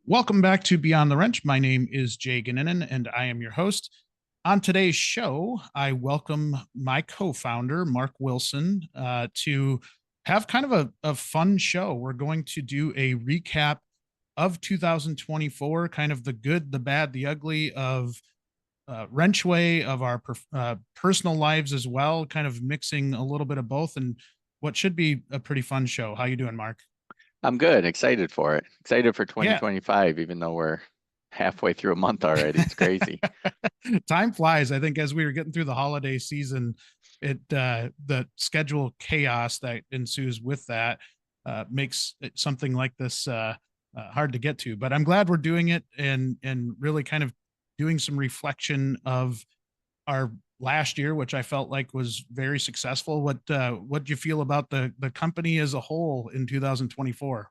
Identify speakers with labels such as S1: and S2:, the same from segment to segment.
S1: Welcome back to Beyond the Wrench. My name is Jay Goninen, and I am your host. On today's show, I welcome my co-founder, Mark Wilson, to have kind of a fun show. We're going to do a recap of 2024, kind of the good, the bad, the ugly of WrenchWay, of our personal lives as well, kind of mixing a little bit of both, and what should be a pretty fun show. How you doing, Mark?
S2: I'm good. Excited for it. Excited for
S1: Yeah.
S2: 2025, even though we're halfway through a month already. It's crazy.
S1: Time flies. I think as we were getting through the holiday season, the schedule chaos that ensues with that makes something like this hard to get to. But I'm glad we're doing it and really kind of doing some reflection of our last year, which I felt like was very successful. What do you feel about the company as a whole in 2024?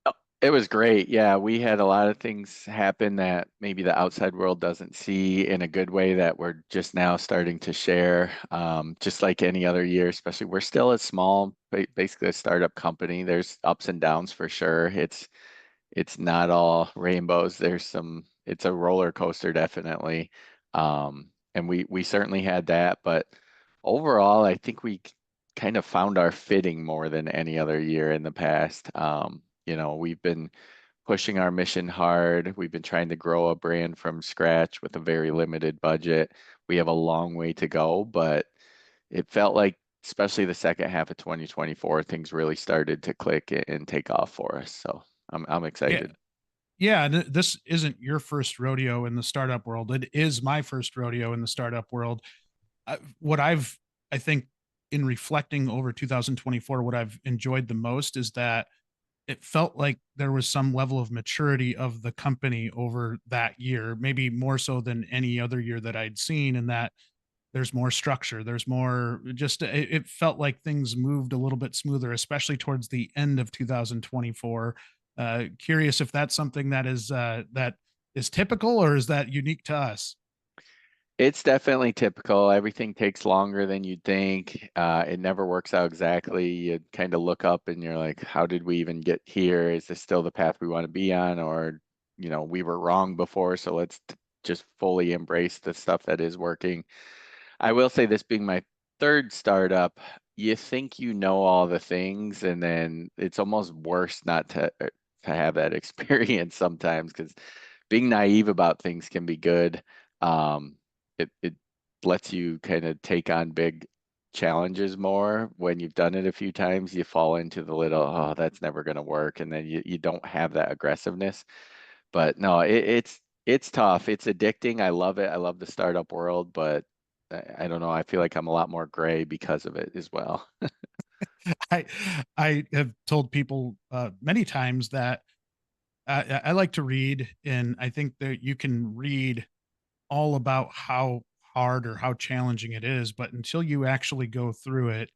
S2: Oh, it was great. Yeah, we had a lot of things happen that maybe the outside world doesn't see in a good way that we're just now starting to share. Just like any other year, especially we're still a small, basically a startup company. There's ups and downs for sure. It's not all rainbows. It's a roller coaster, definitely. And we certainly had that, but overall, I think we kind of found our fitting more than any other year in the past. We've been pushing our mission hard. We've been trying to grow a brand from scratch with a very limited budget. We have a long way to go, but it felt like, especially the second half of 2024, things really started to click and take off for us. So I'm
S1: Yeah,
S2: excited.
S1: yeah, and this isn't your first rodeo in the startup world. It is my first rodeo in the startup world. What I think, in reflecting over 2024, what I've enjoyed the most is that it felt like there was some level of maturity of the company over that year, maybe more so than any other year that I'd seen, and that there's more structure. There's more just, it felt like things moved a little bit smoother, especially towards the end of 2024. Curious if that's something that is typical, or is that unique to us?
S2: It's definitely typical. Everything takes longer than you'd think. It never works out exactly. You kind of look up and you're like, how did we even get here? Is this still the path we want to be on? Or, we were wrong before, so let's just fully embrace the stuff that is working. I will say, this being my third startup, you think you know all the things, and then it's almost worse not to have that experience sometimes, because being naive about things can be good. It lets you kind of take on big challenges more. When you've done it a few times, you fall into the little, oh, that's never going to work, and then you don't have that aggressiveness. But no, it's tough. It's addicting. I love it. I love the startup world, but I don't know. I feel like I'm a lot more gray because of it as well.
S1: I I have told people many times that I like to read, and I think that you can read all about how hard or how challenging it is, but until you actually go through it,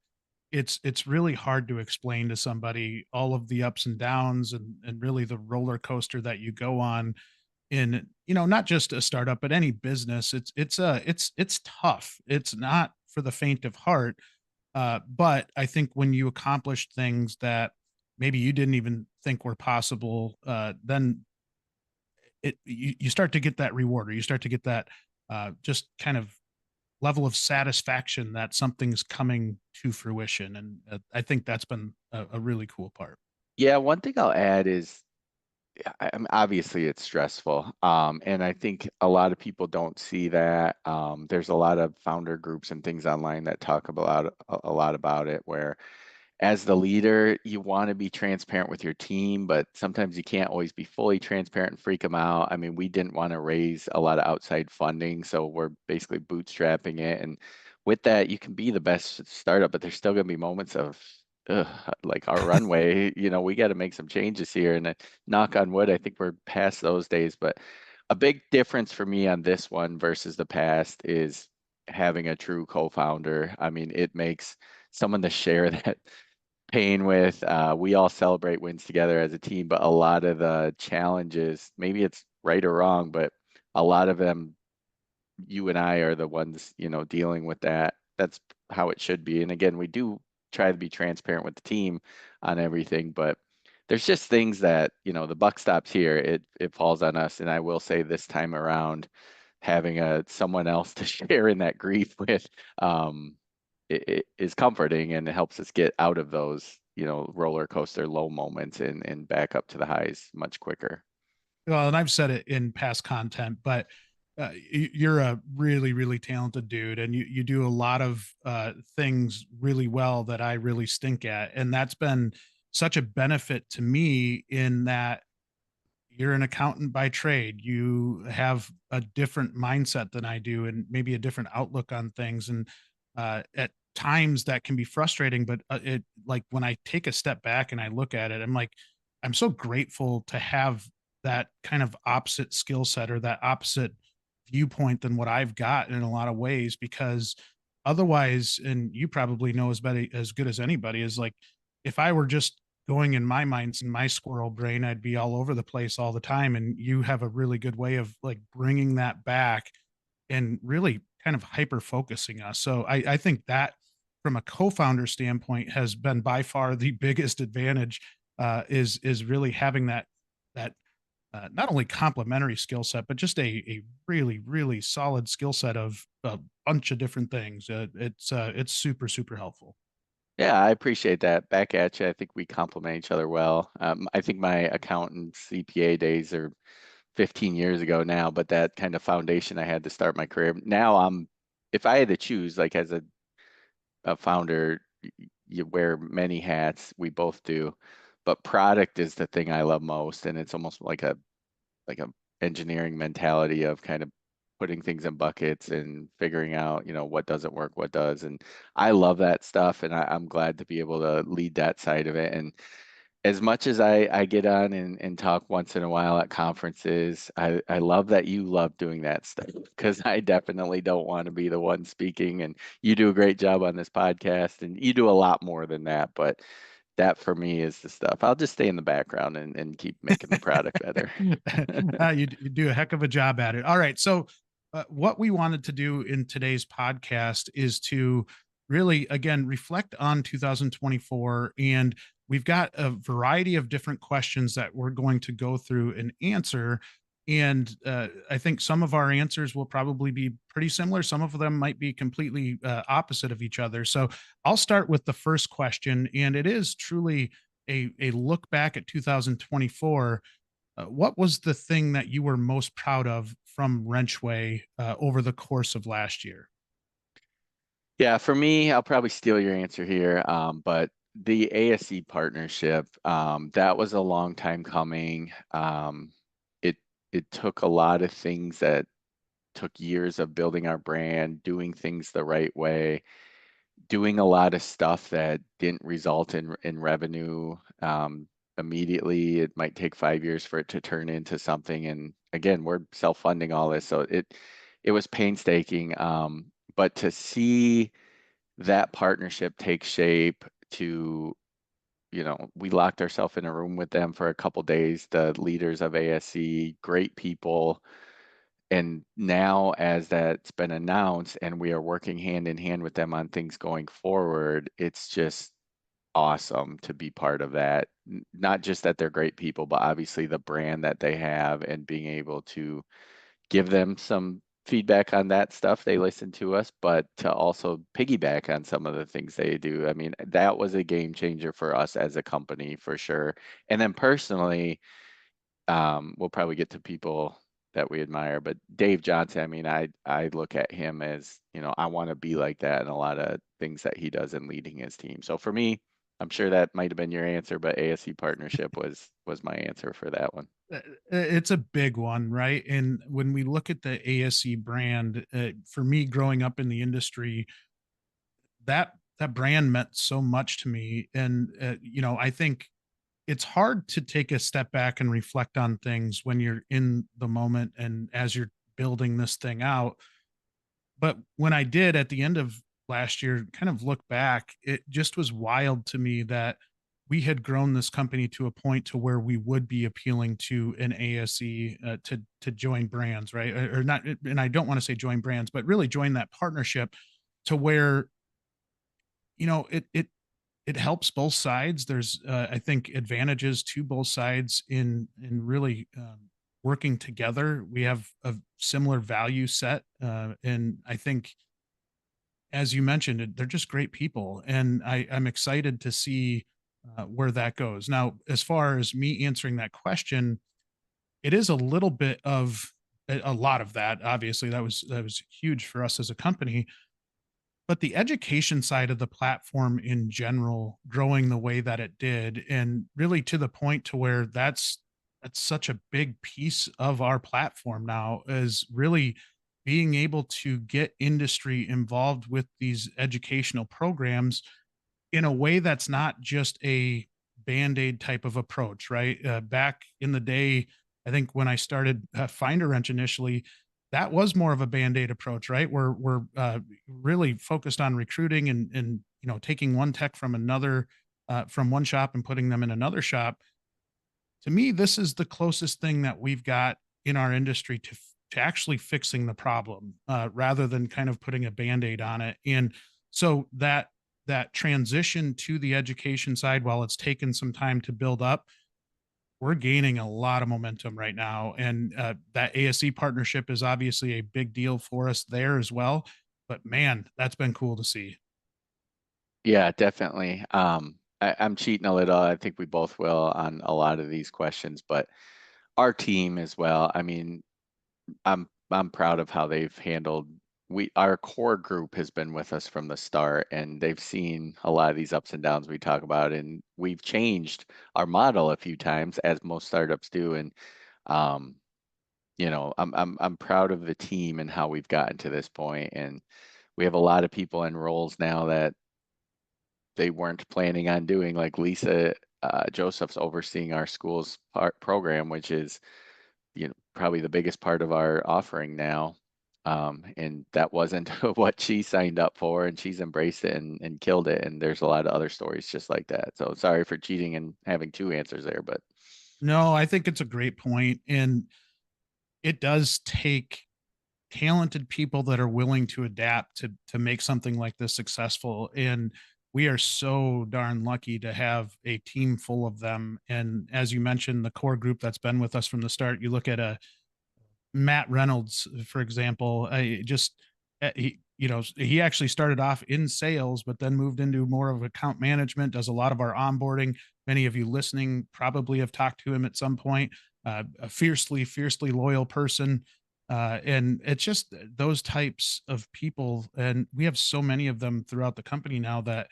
S1: it's really hard to explain to somebody all of the ups and downs and really the roller coaster that you go on in, not just a startup but any business. It's tough. It's not for the faint of heart. But I think when you accomplish things that maybe you didn't even think were possible, then you start to get that reward, or you start to get that just kind of level of satisfaction that something's coming to fruition. And I think that's been a really cool part.
S2: Yeah, one thing I'll add is, obviously it's stressful. And I think a lot of people don't see that. There's a lot of founder groups and things online that talk about a lot about it, where as the leader, you want to be transparent with your team, but sometimes you can't always be fully transparent and freak them out. I mean, we didn't want to raise a lot of outside funding, so we're basically bootstrapping it. And with that, you can be the best startup, but there's still going to be moments of, ugh, like our runway, we got to make some changes here. And knock on wood, I think we're past those days. But a big difference for me on this one versus the past is having a true co-founder. I mean, it makes someone to share that pain with. We all celebrate wins together as a team, but a lot of the challenges, maybe it's right or wrong, but a lot of them, you and I are the ones, dealing with that. That's how it should be. And again, we do try to be transparent with the team on everything, but there's just things that, the buck stops here. It falls on us. And I will say this time around, having someone else to share in that grief with, it is comforting, and it helps us get out of those, roller coaster low moments and back up to the highs much quicker.
S1: Well, and I've said it in past content, but you're a really, really talented dude, and you do a lot of things really well that I really stink at, and that's been such a benefit to me in that you're an accountant by trade. You have a different mindset than I do, and maybe a different outlook on things. And at times that can be frustrating, but it like when I take a step back and I look at it, I'm like, I'm so grateful to have that kind of opposite skill set or that opposite viewpoint than what I've got in a lot of ways, because otherwise, and you probably know as good as anybody, is like if I were just going in my minds and my squirrel brain, I'd be all over the place all the time. And you have a really good way of like bringing that back and really kind of hyper focusing us. So I think that from a co-founder standpoint has been by far the biggest advantage, is really having that not only complementary skill set, but just a really, really solid skill set of a bunch of different things. It's super, super helpful.
S2: Yeah, I appreciate that. Back at you. I think we complement each other well. I think my accountant CPA days are 15 years ago now, but that kind of foundation I had to start my career. Now if I had to choose, like as a founder, you wear many hats. We both do, but product is the thing I love most, and it's almost like a engineering mentality of kind of putting things in buckets and figuring out, what doesn't work, what does. And I love that stuff, and I'm glad to be able to lead that side of it. And as much as I get on and talk once in a while at conferences, I love that you love doing that stuff, because I definitely don't want to be the one speaking. And you do a great job on this podcast, and you do a lot more than that. But that for me is the stuff. I'll just stay in the background and keep making the product better.
S1: You do a heck of a job at it. All right. So, what we wanted to do in today's podcast is to really, again, reflect on 2024. And we've got a variety of different questions that we're going to go through and answer. And I think some of our answers will probably be pretty similar. Some of them might be completely opposite of each other. So, I'll start with the first question. And it is truly a look back at 2024. What was the thing that you were most proud of from WrenchWay over the course of last year?
S2: Yeah, for me, I'll probably steal your answer here, but the ASE partnership, that was a long time coming. It it took a lot of things that took years of building our brand, doing things the right way, doing a lot of stuff that didn't result in revenue immediately. It might take 5 years for it to turn into something. And again, we're self-funding all this, so it was painstaking. But to see that partnership take shape, to, we locked ourselves in a room with them for a couple days, the leaders of ASC, great people. And now, as that's been announced and we are working hand in hand with them on things going forward, it's just awesome to be part of that. Not just that they're great people, but obviously the brand that they have, and being able to give them some feedback on that stuff. They listen to us, but to also piggyback on some of the things they do. I mean, that was a game changer for us as a company for sure. And then personally, we'll probably get to people that we admire, but Dave Johnson, I mean, I look at him as, I want to be like that in a lot of things that he does in leading his team. So for me, I'm sure that might have been your answer, but ASC partnership was my answer for that one.
S1: It's a big one, right? And when we look at the ASE brand, for me growing up in the industry, that brand meant so much to me. And I think it's hard to take a step back and reflect on things when you're in the moment and as you're building this thing out. But when I did at the end of last year kind of look back, it just was wild to me that we had grown this company to a point to where we would be appealing to an ASE, to join brands, right? Or not, and I don't want to say join brands, but really join that partnership to where, you know, it it helps both sides. There's, I think, advantages to both sides in really working together. We have a similar value set, and I think, as you mentioned, they're just great people, and I'm excited to see where that goes. Now, as far as me answering that question, it is a little bit of a lot of that. Obviously, that was huge for us as a company, but the education side of the platform in general growing the way that it did, and really to the point to where that's such a big piece of our platform now, is really being able to get industry involved with these educational programs in a way that's not just a band-aid type of approach, right? Back in the day, I think when I started Finder Wrench initially, that was more of a band-aid approach, right? We're really focused on recruiting and taking one tech from another, from one shop and putting them in another shop. To me, this is the closest thing that we've got in our industry to actually fixing the problem, rather than kind of putting a band-aid on it. And so that transition to the education side, while it's taken some time to build up, we're gaining a lot of momentum right now. And that ASE partnership is obviously a big deal for us there as well. But man, that's been cool to see.
S2: Yeah, definitely. I'm cheating a little. I think we both will on a lot of these questions, but our team as well. I mean, I'm proud of how they've handled. Our core group has been with us from the start, and they've seen a lot of these ups and downs we talk about, and we've changed our model a few times, as most startups do. And um, I'm proud of the team and how we've gotten to this point, and we have a lot of people in roles now that they weren't planning on doing. Like Lisa Joseph's overseeing our school's program, which is probably the biggest part of our offering now. And that wasn't what she signed up for, and she's embraced it and killed it. And there's a lot of other stories just like that. So sorry for cheating and having two answers there, but
S1: No, I think it's a great point, and it does take talented people that are willing to adapt to make something like this successful. And we are so darn lucky to have a team full of them. And as you mentioned, the core group that's been with us from the start, you look at a Matt Reynolds, for example, I just he actually started off in sales, but then moved into more of account management. Does a lot of our onboarding. Many of you listening probably have talked to him at some point. A fiercely loyal person, and it's just those types of people, and we have so many of them throughout the company now that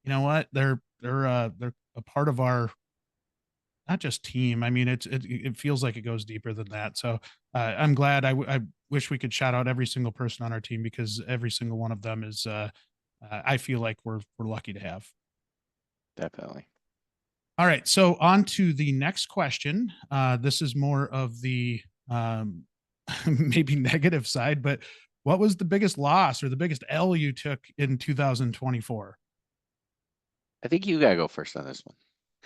S1: you know what they're a part of our not just team. I mean, it feels like it goes deeper than that. So I'm glad. I wish we could shout out every single person on our team because every single one of them is. I feel like we're lucky to have.
S2: definitely.
S1: All right, so on to the next question. This is more of the maybe negative side, but what was the biggest loss or the biggest L you took in 2024?
S2: I think you gotta go first on this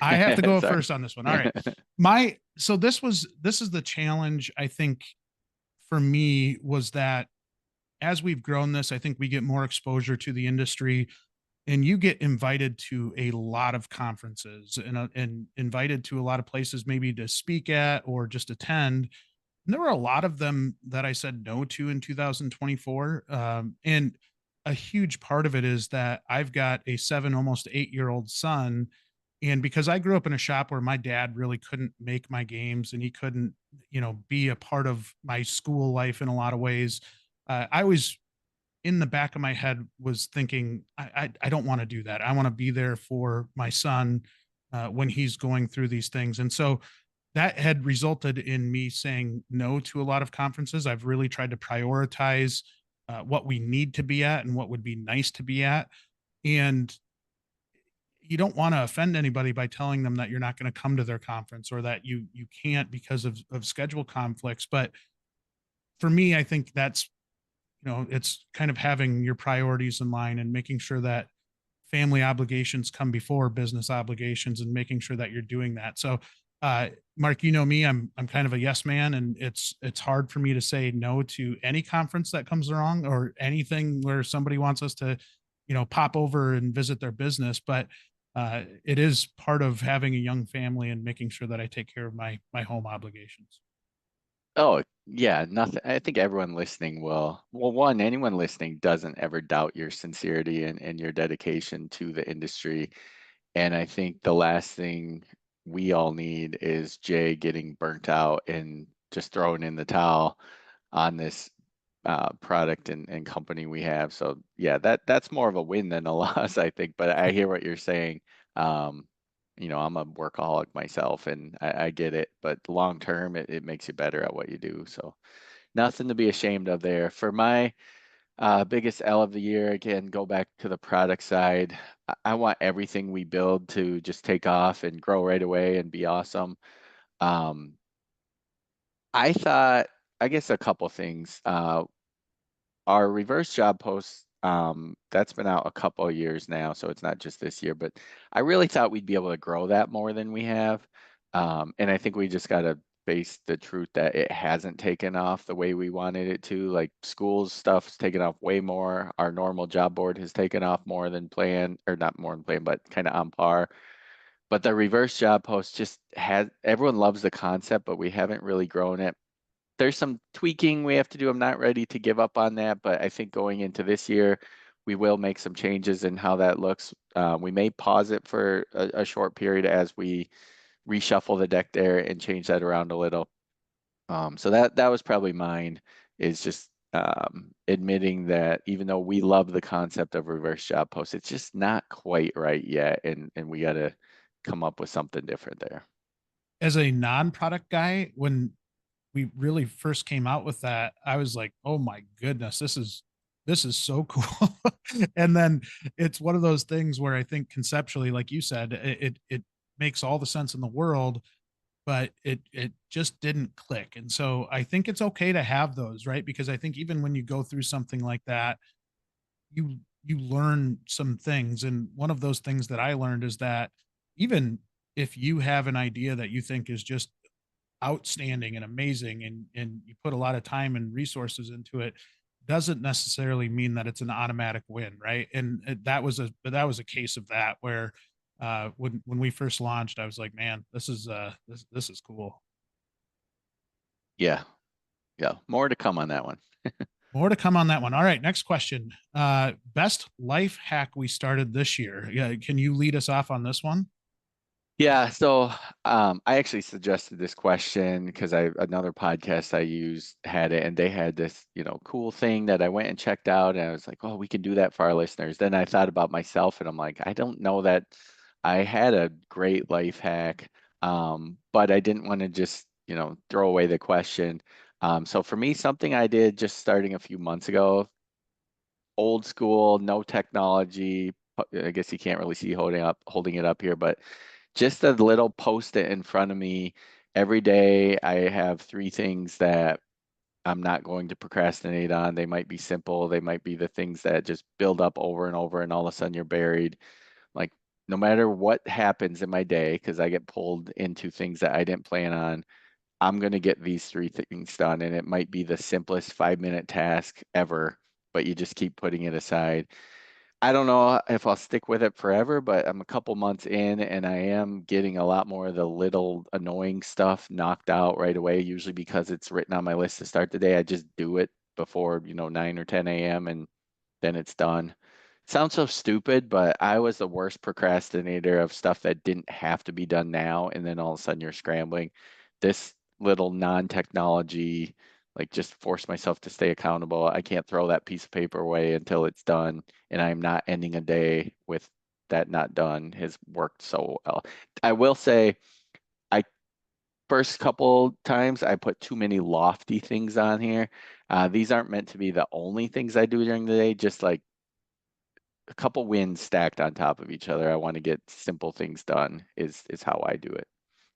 S1: I have to
S2: one.
S1: go
S2: Sorry.
S1: first on this one. All right. So this is the challenge, I think, for me, was that as we've grown this, I think we get more exposure to the industry, and you get invited to a lot of conferences and invited to a lot of places maybe to speak at or just attend. And there were a lot of them that I said no to in 2024. And a huge part of it is that I've got a 7, almost 8 year old son. And because I grew up in a shop where my dad really couldn't make my games and he couldn't, be a part of my school life in a lot of ways, I always in the back of my head was thinking, I don't want to do that. I want to be there for my son when he's going through these things. And so that had resulted in me saying no to a lot of conferences. I've really tried to prioritize what we need to be at and what would be nice to be at. And you don't want to offend anybody by telling them that you're not going to come to their conference or that you can't because of schedule conflicts. But for me, I think that's it's kind of having your priorities in line and making sure that family obligations come before business obligations and making sure that you're doing that. So, Mark, you know me, I'm kind of a yes man, and it's hard for me to say no to any conference that comes along or anything where somebody wants us to, pop over and visit their business. But it is part of having a young family and making sure that I take care of my home obligations.
S2: Oh, yeah, nothing. I think everyone listening well, one, anyone listening doesn't ever doubt your sincerity and your dedication to the industry. And I think the last thing we all need is Jay getting burnt out and just throwing in the towel on this product and company we have. So yeah, that's more of a win than a loss, I think. But I hear what you're saying. Um, I'm a workaholic myself, and I get it. But long term, it makes you better at what you do. So nothing to be ashamed of there. For my biggest L of the year, again, go back to the product side. I want everything we build to just take off and grow right away and be awesome. Um, I thought, I guess a couple things. Our reverse job post, that's been out a couple of years now, so it's not just this year, but I really thought we'd be able to grow that more than we have. And I think we just got to face the truth that it hasn't taken off the way we wanted it to. Like schools stuff's taken off way more. Our normal job board has taken off more than planned, or not more than planned, but kind of on par. But the reverse job post just has, everyone loves the concept, but we haven't really grown it. There's some tweaking we have to do. I'm not ready to give up on that, but I think going into this year, we will make some changes in how that looks. We may pause it for a short period as we reshuffle the deck there and change that around a little. So that was probably mine, is just admitting that even though we love the concept of reverse job post, it's just not quite right yet, and we got to come up with something different there.
S1: As a non-product guy, when we really first came out with that, I was like, oh my goodness, this is so cool. And then it's one of those things where I think conceptually, like you said, it makes all the sense in the world, but it just didn't click. And so I think it's okay to have those, right? Because I think even when you go through something like that, you learn some things. And one of those things that I learned is that even if you have an idea that you think is just outstanding and amazing, and you put a lot of time and resources into it, doesn't necessarily mean that it's an automatic win, right? And that was a case of that where when we first launched, I was like, man, this is cool.
S2: Yeah, yeah. More to come on that one.
S1: More to come on that one. All right, next question. Best life hack we started this year. Yeah, can you lead us off on this one?
S2: Yeah, so I actually suggested this question because I another podcast I used had it, and they had this, cool thing that I went and checked out, and I was like, oh, we can do that for our listeners. Then I thought about myself, and I'm like, I don't know that I had a great life hack, but I didn't want to just, throw away the question. So for me, something I did just starting a few months ago, old school, no technology. I guess you can't really see holding it up here, but just a little post-it in front of me. Every day I have three things that I'm not going to procrastinate on. They might be simple, they might be the things that just build up over and over, and all of a sudden you're buried. Like, no matter what happens in my day, because I get pulled into things that I didn't plan on, I'm going to get these three things done. And it might be the simplest 5-minute task ever, but you just keep putting it aside. I don't know if I'll stick with it forever, but I'm a couple months in and I am getting a lot more of the little annoying stuff knocked out right away, usually because it's written on my list to start the day. I just do it before, 9 or 10 a.m. and then it's done. Sounds so stupid, but I was the worst procrastinator of stuff that didn't have to be done now, and then all of a sudden you're scrambling. This little non-technology, like, just force myself to stay accountable. I can't throw that piece of paper away until it's done, and I'm not ending a day with that not done, has worked so well. I will say, I first couple times I put too many lofty things on here. These aren't meant to be the only things I do during the day, just like a couple wins stacked on top of each other. I want to get simple things done is how I do it.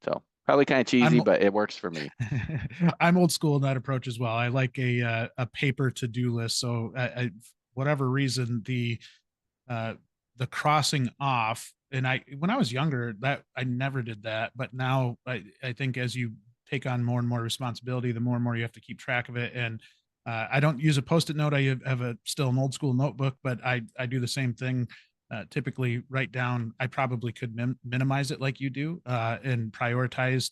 S2: So probably kind of cheesy,
S1: I'm
S2: but it works for me.
S1: I'm old school in that approach as well. I like a paper to do list. So whatever reason uh, the crossing off, and I when I was younger, that I never did that, but now I think as you take on more and more responsibility, the more and more you have to keep track of it. And I don't use a post-it note. I have a still an old school notebook, but I do the same thing. typically write down. I probably could minimize it like you do, and prioritize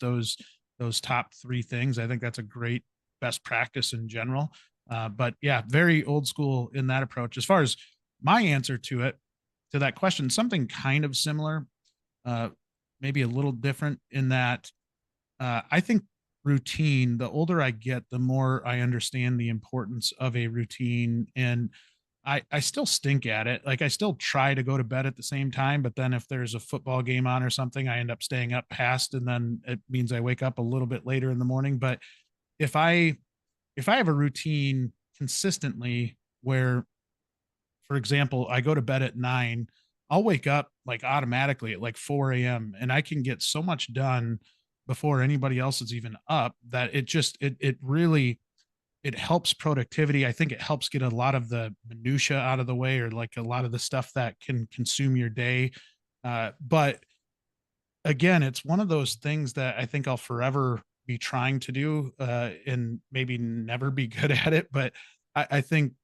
S1: those top three things. I think that's a great best practice in general. But yeah, very old school in that approach. As far as my answer to that question, something kind of similar, uh, maybe a little different in that I think routine, the older I get, the more I understand the importance of a routine. And I still stink at it. Like I still try to go to bed at the same time, but then if there's a football game on or something, I end up staying up past, and then it means I wake up a little bit later in the morning. But if I if I have a routine consistently where, for example, I go to bed at 9, I'll wake up like automatically at like 4 a.m. and I can get so much done before anybody else is even up that it really it helps productivity. I think it helps get a lot of the minutia out of the way, or like a lot of the stuff that can consume your day. But again, it's one of those things that I think I'll forever be trying to do, and maybe never be good at it. But I think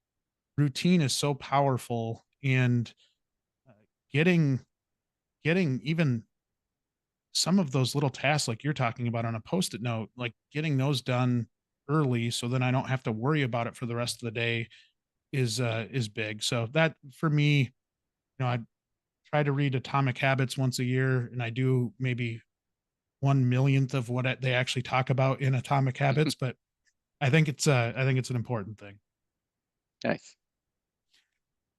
S1: routine is so powerful, and uh, getting getting even some of those little tasks like you're talking about on a post-it note, like getting those done early so then I don't have to worry about it for the rest of the day is big. So that for me, I try to read Atomic Habits once a year, and I do maybe 1 millionth of what they actually talk about in Atomic Habits, but I think it's an important thing.
S2: Nice.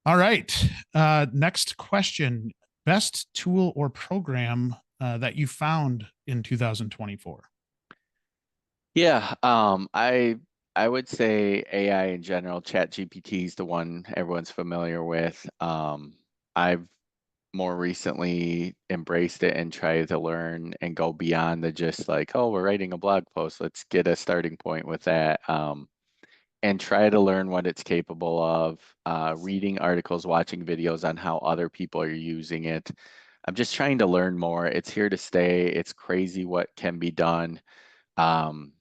S1: All right. Next question. Best tool or program that you found in 2024?
S2: Yeah, I would say AI in general. Chat GPT is the one everyone's familiar with. I've more recently embraced it and tried to learn and go beyond the just like, oh, we're writing a blog post. Let's get a starting point with that. And try to learn what it's capable of, reading articles, watching videos on how other people are using it. I'm just trying to learn more. It's here to stay. It's crazy what can be done. Um,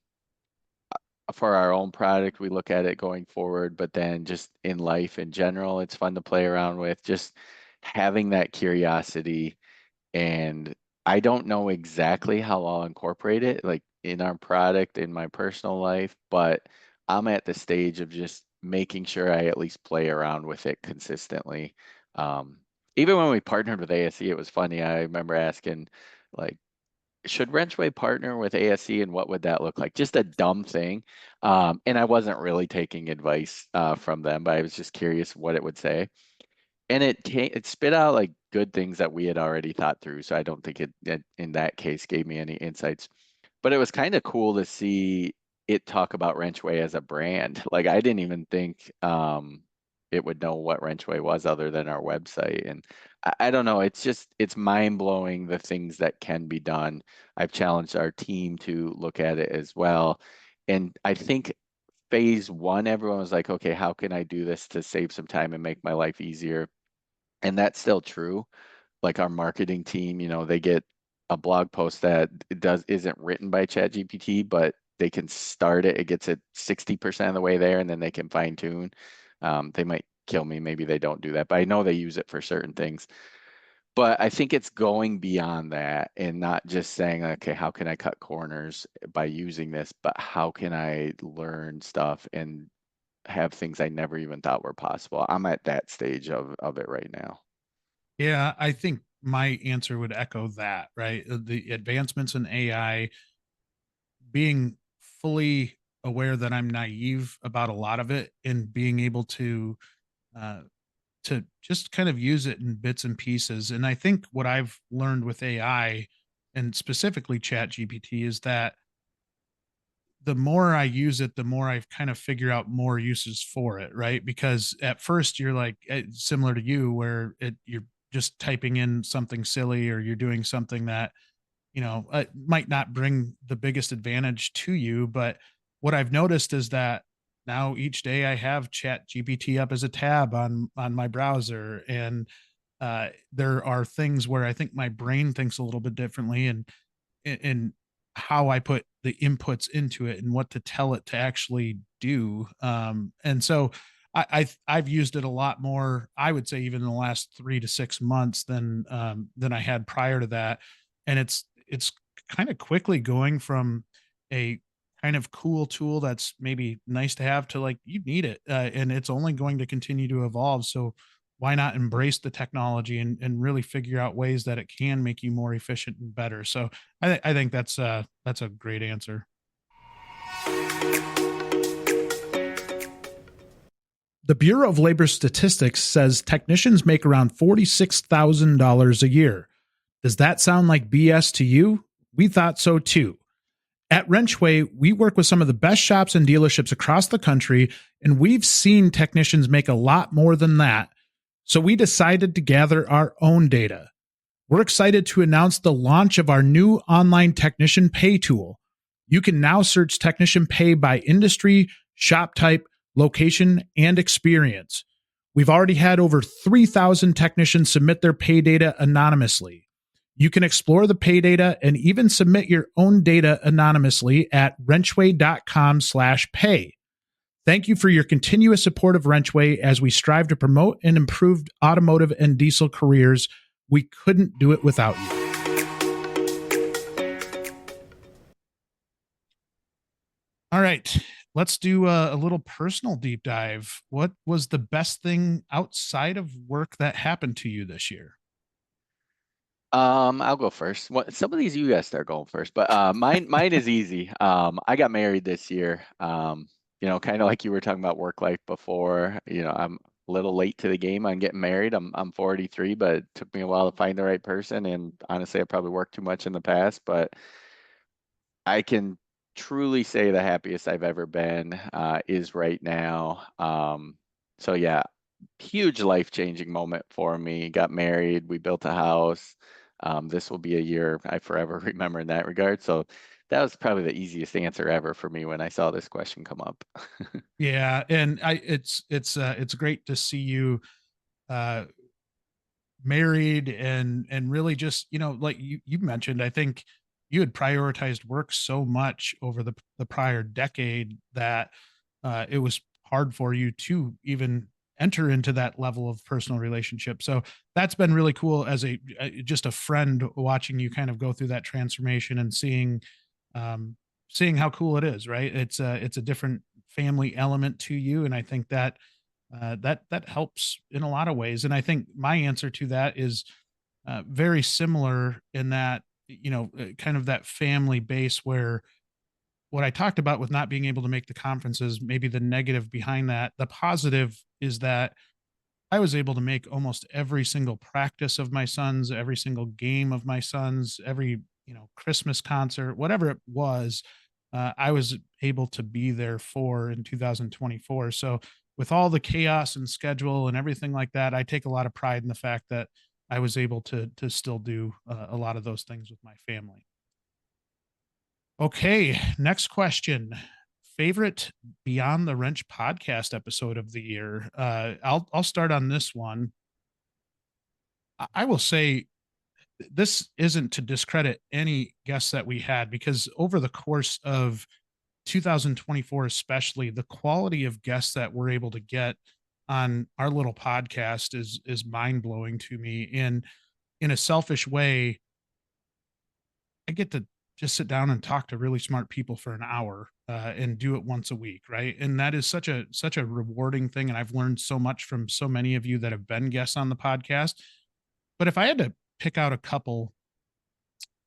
S2: for our own product, we look at it going forward, but then just in life in general, it's fun to play around with. Just having that curiosity, and I don't know exactly how I'll incorporate it, like in our product, in my personal life, but I'm at the stage of just making sure I at least play around with it consistently. Um, Even when we partnered with ASE, it was funny. I remember asking, like, should WrenchWay partner with ASE and what would that look like? Just a dumb thing. And I wasn't really taking advice from them, but I was just curious what it would say. And it spit out like good things that we had already thought through. So I don't think it in that case gave me any insights. But it was kind of cool to see it talk about WrenchWay as a brand. Like I didn't even think it would know what WrenchWay was other than our website. And I don't know, it's mind blowing the things that can be done. I've challenged our team to look at it as well. And I think phase one, everyone was like, okay, how can I do this to save some time and make my life easier? And that's still true. Like our marketing team, they get a blog post that isn't written by ChatGPT, but they can start it. It gets it 60% of the way there, and then they can fine tune. They might kill me. Maybe they don't do that, but I know they use it for certain things. But I think it's going beyond that and not just saying, okay, how can I cut corners by using this, but how can I learn stuff and have things I never even thought were possible. I'm at that stage of it right now.
S1: Yeah, I think my answer would echo that, right? The advancements in AI, being fully aware that I'm naive about a lot of it, and being able uh, to just kind of use it in bits and pieces. And I think what I've learned with AI, and specifically Chat GPT, is that the more I use it, the more I kind of figure out more uses for it, right? Because at first you're like similar to you, where you're just typing in something silly, or you're doing something that might not bring the biggest advantage to you. But what I've noticed is that now each day I have Chat GPT up as a tab on my browser, and there are things where I think my brain thinks a little bit differently, and how I put the inputs into it and what to tell it to actually do. And so I've used it a lot more. I would say even in the last 3 to 6 months than I had prior to that, and it's kind of quickly going from a kind of cool tool that's maybe nice to have to like you need it, and it's only going to continue to evolve. So why not embrace the technology and really figure out ways that it can make you more efficient and better? So I think that's a great answer. The Bureau of Labor Statistics says technicians make around $46,000 a year. Does that sound like BS to you? We thought so too. At WrenchWay, we work with some of the best shops and dealerships across the country, and we've seen technicians make a lot more than that. So we decided to gather our own data. We're excited to announce the launch of our new online technician pay tool. You can now search technician pay by industry, shop type, location, and experience. We've already had over 3,000 technicians submit their pay data anonymously. You can explore the pay data and even submit your own data anonymously at wrenchway.com/pay. Thank you for your continuous support of WrenchWay as we strive to promote and improve automotive and diesel careers. We couldn't do it without you. All right, let's do a little personal deep dive. What was the best thing outside of work that happened to you this year?
S2: I'll go first. What some of these you guys start going first, but mine is easy. I got married this year. Kind of like you were talking about work life before. I'm a little late to the game on getting married. I'm 43, but it took me a while to find the right person. And honestly, I probably worked too much in the past, but I can truly say the happiest I've ever been is right now. So yeah, huge life-changing moment for me. Got married, we built a house. This will be a year I forever remember in that regard. So that was probably the easiest answer ever for me when I saw this question come up.
S1: Yeah, and it's great to see you uh married and really just, like you mentioned, I think you had prioritized work so much over the prior decade that it was hard for you to even enter into that level of personal relationship. So that's been really cool as just a friend watching you kind of go through that transformation and um seeing how cool it is, right? It's a different family element to you, and I think that that helps in a lot of ways. And I think my answer to that is very similar in that, kind of that family base where what I talked about with not being able to make the conferences, maybe the negative behind that. The positive is that I was able to make almost every single practice of my sons, every single game of my sons, every, Christmas concert, whatever it was, I was able to be there for in 2024. So with all the chaos and schedule and everything like that, I take a lot of pride in the fact that I was able to still do a lot of those things with my family. Okay, next question. Favorite Beyond the Wrench podcast episode of the year. I'll start on this one. I will say this isn't to discredit any guests that we had, because over the course of 2024, especially, the quality of guests that we're able to get on our little podcast is mind blowing to me. And in a selfish way, I get to just sit down and talk to really smart people for an hour and do it once a week, right? And that is such a rewarding thing. And I've learned so much from so many of you that have been guests on the podcast. But if I had to pick out a couple,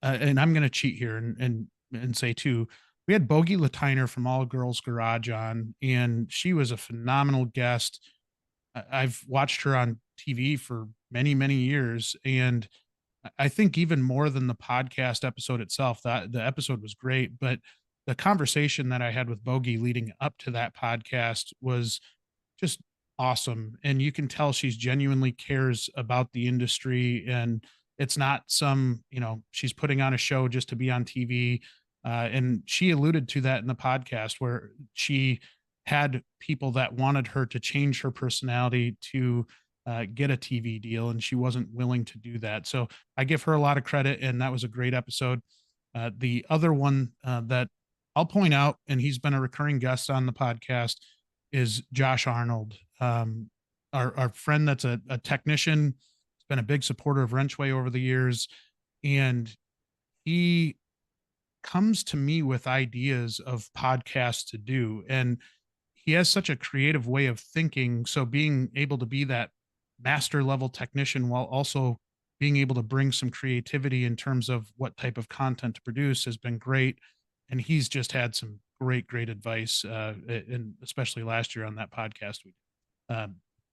S1: and I'm going to cheat here and say too, we had Bogey Latiner from All Girls Garage on, and she was a phenomenal guest. I've watched her on TV for many years, and I think even more than the podcast episode itself, that the episode was great, but the conversation that I had with Bogey leading up to that podcast was just awesome. And you can tell she's genuinely cares about the industry, and it's not some, she's putting on a show just to be on TV. And she alluded to that in the podcast where she had people that wanted her to change her personality to get a TV deal, and she wasn't willing to do that. So I give her a lot of credit, and that was a great episode. The other one that I'll point out, and he's been a recurring guest on the podcast, is Josh Arnold. our friend that's a technician, has been a big supporter of WrenchWay over the years, and he comes to me with ideas of podcasts to do. And he has such a creative way of thinking. So being able to be that master level technician while also being able to bring some creativity in terms of what type of content to produce has been great. And he's just had some great advice, and especially last year on that podcast.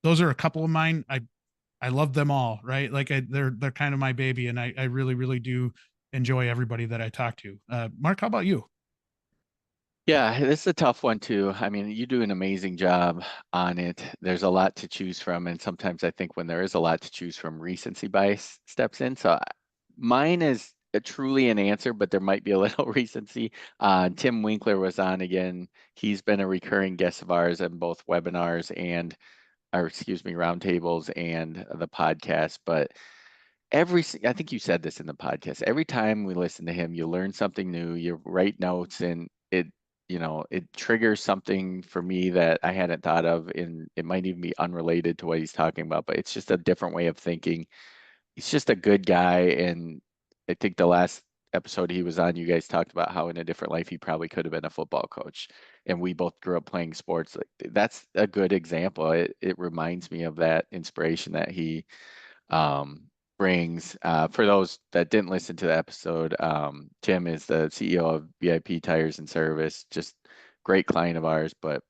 S1: Those are a couple of mine. I love them all, right? Like they're kind of my baby, and I really do enjoy everybody that I talk to. Mark, how about you?
S2: Yeah, this is a tough one too. I mean, you do an amazing job on it. There's a lot to choose from, and sometimes I think when there is a lot to choose from, recency bias steps in. So mine is truly an answer, but there might be a little recency. Tim Winkler was on again. He's been a recurring guest of ours in both webinars and, or excuse me, roundtables and the podcast. But I think you said this in the podcast. Every time we listen to him, you learn something new, you write notes, and it triggers something for me that I hadn't thought of, and it might even be unrelated to what he's talking about, but it's just a different way of thinking. He's just a good guy, and I think the last episode he was on, you guys talked about how in a different life he probably could have been a football coach, and we both grew up playing sports. Like that's a good example. It reminds me of that inspiration that he um, brings. For those that didn't listen to the episode, Tim is the CEO of VIP Tires and Service, just great client of ours. But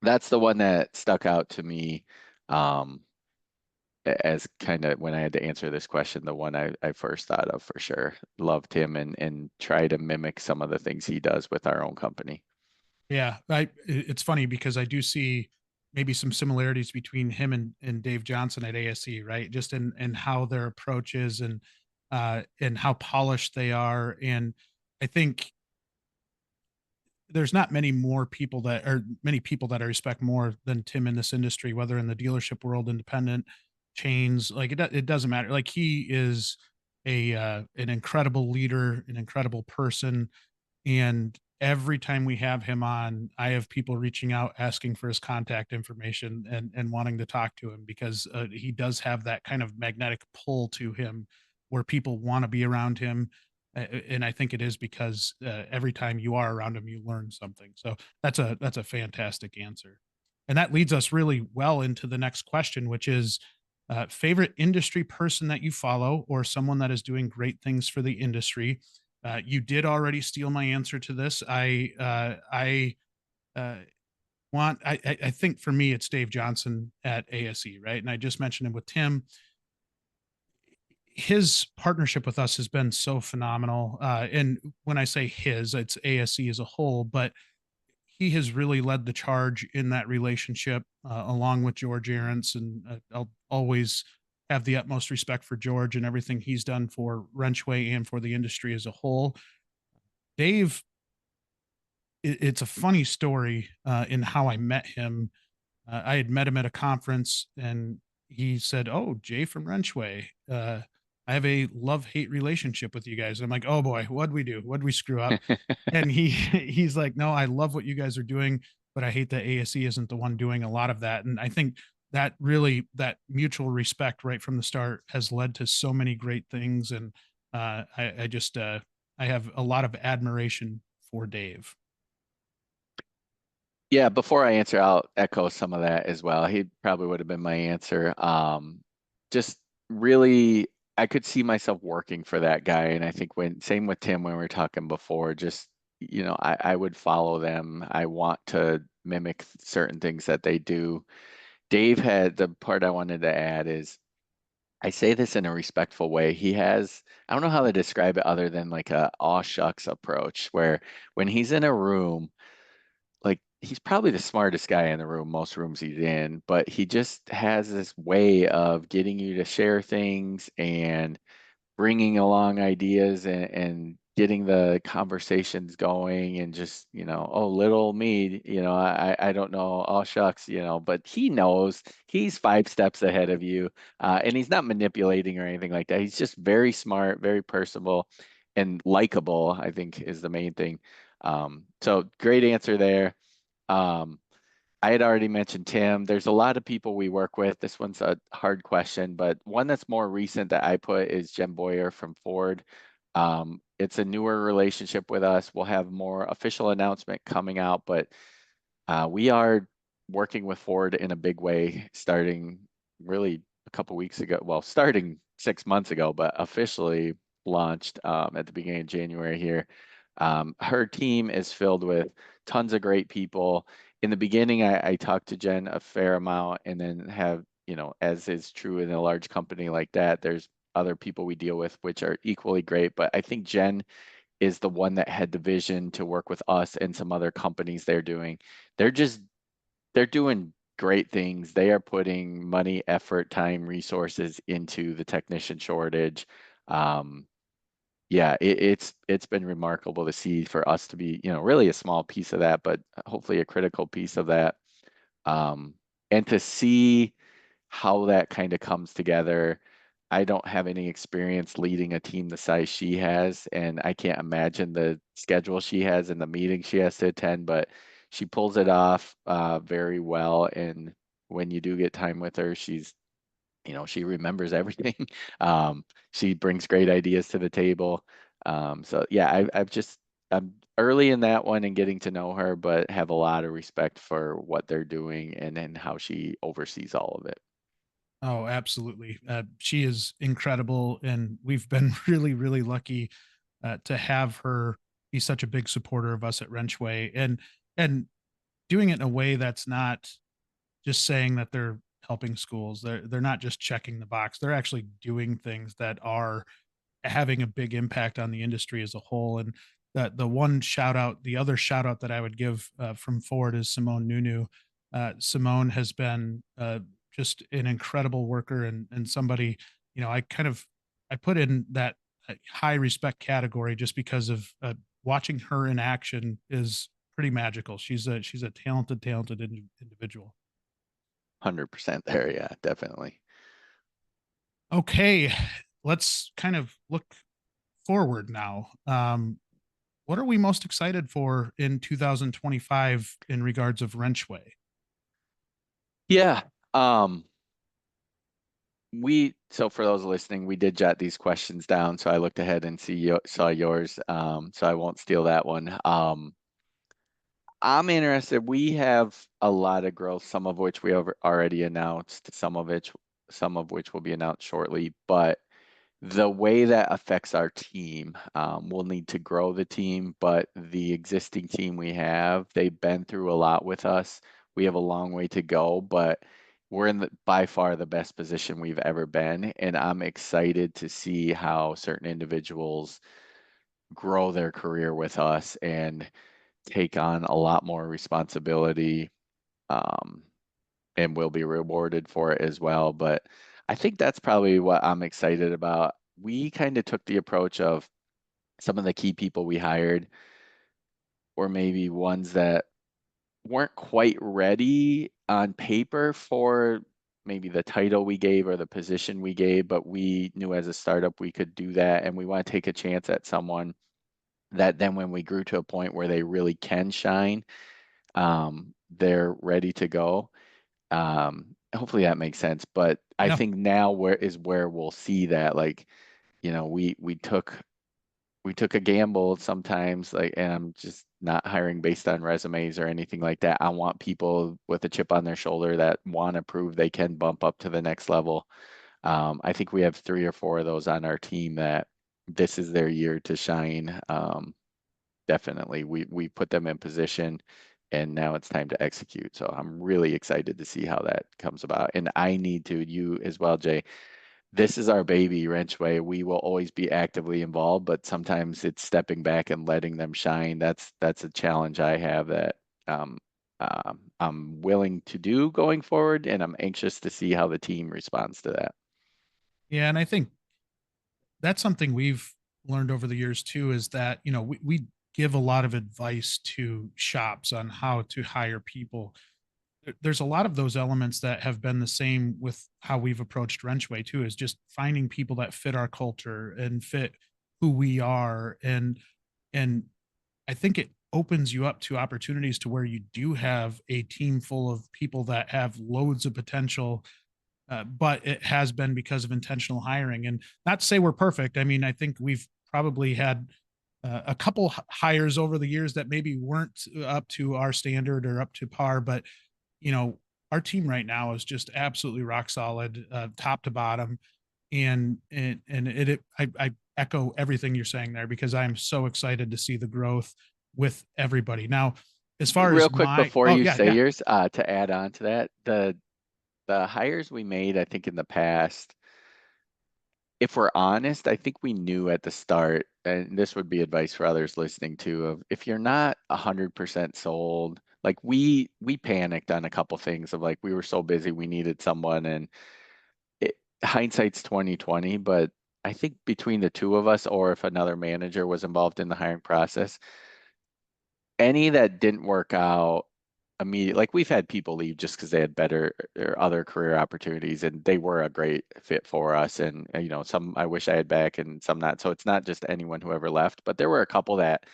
S2: that's the one that stuck out to me um, as kind of when I had to answer this question, the one I first thought of for sure. Loved him and try to mimic some of the things he does with our own company.
S1: Yeah, it's funny because I do see maybe some similarities between him and Dave Johnson at ASE, right? Just in how their approach is and how polished they are. And I think there's not many people that I respect more than Tim in this industry, whether in the dealership world, independent chains, like it doesn't matter. Like he is an incredible leader, an incredible person, and every time we have him on, I have people reaching out asking for his contact information and wanting to talk to him because he does have that kind of magnetic pull to him where people want to be around him. And I think it is because every time you are around him, you learn something. So that's a fantastic answer, and that leads us really well into the next question, which is favorite industry person that you follow or someone that is doing great things for the industry. You did already steal my answer to this. I uh, I think for me it's Dave Johnson at ASE, right? And I just mentioned him with Tim. His partnership with us has been so phenomenal. And when I say his, it's ASE as a whole, but he has really led the charge in that relationship, along with George Arents. And I'll always have the utmost respect for George and everything he's done for Wrenchway and for the industry as a whole. Dave, it's a funny story in how I met him. I had met him at a conference, and he said, "Oh, Jay from Wrenchway, I have a love-hate relationship with you guys." I'm like, "Oh boy, what'd we do? What'd we screw up?" And he's like, "No, I love what you guys are doing, but I hate that ASE isn't the one doing a lot of that." And I think that mutual respect right from the start has led to so many great things. And I just I have a lot of admiration for Dave.
S2: Yeah, before I answer, I'll echo some of that as well. He probably would have been my answer. Just really, I could see myself working for that guy. And I think same with Tim when we were talking before, just, I would follow them. I want to mimic certain things that they do. Dave had the part I wanted to add is I say this in a respectful way. I don't know how to describe it other than like a aw shucks approach, where when he's in a room, like he's probably the smartest guy in the room, most rooms he's in, but he just has this way of getting you to share things and bringing along ideas and getting the conversations going and just, oh, little me, I don't know, oh shucks, but he knows he's 5 steps ahead of you. And he's not manipulating or anything like that. He's just very smart, very personable and likable, I think is the main thing. So great answer there. Um, I had already mentioned Tim. There's a lot of people we work with. This one's a hard question, but one that's more recent that I put is Jen Boyer from Ford. It's a newer relationship with us. We'll have more official announcement coming out, but we are working with Ford in a big way, starting really a couple weeks ago. Well, starting 6 months ago, but officially launched at the beginning of January here. Her team is filled with tons of great people. In the beginning, I talked to Jen a fair amount, and then have, as is true in a large company like that, there's other people we deal with which are equally great. But I think Jen is the one that had the vision to work with us and some other companies they're doing. They're just they're doing great things. They are putting money, effort, time, resources into the technician shortage. Um, yeah, it's been remarkable to see for us to be, really a small piece of that, but hopefully a critical piece of that. Um, and to see how that kind of comes together. I don't have any experience leading a team the size she has, and I can't imagine the schedule she has and the meetings she has to attend, but she pulls it off very well. And when you do get time with her, she remembers everything. Um, she brings great ideas to the table. So yeah, I'm early in that one and getting to know her, but have a lot of respect for what they're doing and how she oversees all of it.
S1: Oh, absolutely. She is incredible, and we've been really, really lucky to have her be such a big supporter of us at Wrenchway, and doing it in a way that's not just saying that they're helping schools. They're not just checking the box. They're actually doing things that are having a big impact on the industry as a whole. And the other shout out that I would give from Ford is Simone Nunu. Simone has been just an incredible worker, and somebody, I put in that high respect category just because of watching her in action is pretty magical. She's a talented individual.
S2: 100% there. Yeah, definitely.
S1: Okay, let's kind of look forward now. What are we most excited for in 2025 in regards of Wrenchway?
S2: Yeah. So for those listening, we did jot these questions down. So I looked ahead and saw yours. So I won't steal that one. I'm interested. We have a lot of growth, some of which we have already announced, some of which will be announced shortly. But the way that affects our team, we'll need to grow the team, but the existing team we have, they've been through a lot with us. We have a long way to go, but we're in by far the best position we've ever been. And I'm excited to see how certain individuals grow their career with us and take on a lot more responsibility, um, and will be rewarded for it as well. But I think that's probably what I'm excited about. We kind of took the approach of some of the key people we hired or maybe ones that weren't quite ready on paper for maybe the title we gave or the position we gave, but we knew as a startup we could do that. And we want to take a chance at someone that then when we grew to a point where they really can shine, they're ready to go. Hopefully that makes sense. But I
S1: Yeah.
S2: think now where we'll see that, like, we took a gamble sometimes, like, and I'm just not hiring based on resumes or anything like that. I want people with a chip on their shoulder that want to prove they can bump up to the next level. I think we have 3 or 4 of those on our team that this is their year to shine. Definitely, we put them in position, and now it's time to execute. So I'm really excited to see how that comes about. And I need to, you as well, Jay. This is our baby, Wrenchway. We will always be actively involved, but sometimes it's stepping back and letting them shine. That's a challenge I have that I'm willing to do going forward, and I'm anxious to see how the team responds to that.
S1: Yeah, and I think that's something we've learned over the years too, is that, we give a lot of advice to shops on how to hire people. There's a lot of those elements that have been the same with how we've approached Wrenchway too, is just finding people that fit our culture and fit who we are. And I think opens you up to opportunities to where you do have a team full of people that have loads of potential, but it has been because of intentional hiring. And not to say we're perfect. I mean, I think we've probably had a couple hires over the years that maybe weren't up to our standard or up to par, but you know, our team right now is just absolutely rock solid, top to bottom. I echo everything you're saying there because I am so excited to see the growth with everybody. Now, as far
S2: Real
S1: as
S2: quick
S1: my,
S2: before
S1: oh
S2: you
S1: yeah,
S2: say
S1: yeah,
S2: yours, to add on to that, the hires we made, I think in the past, if we're honest, I think we knew at the start, and this would be advice for others listening too, of if you're not 100% sold, like we panicked on a couple things of like we were so busy we needed someone, and it, hindsight's 2020, but I think between the two of us, or if another manager was involved in the hiring process, any that didn't work out immediately, like we've had people leave just because they had better or other career opportunities, and they were a great fit for us. And you know, some I wish I had back, and some not. So it's not just anyone who ever left, but there were a couple that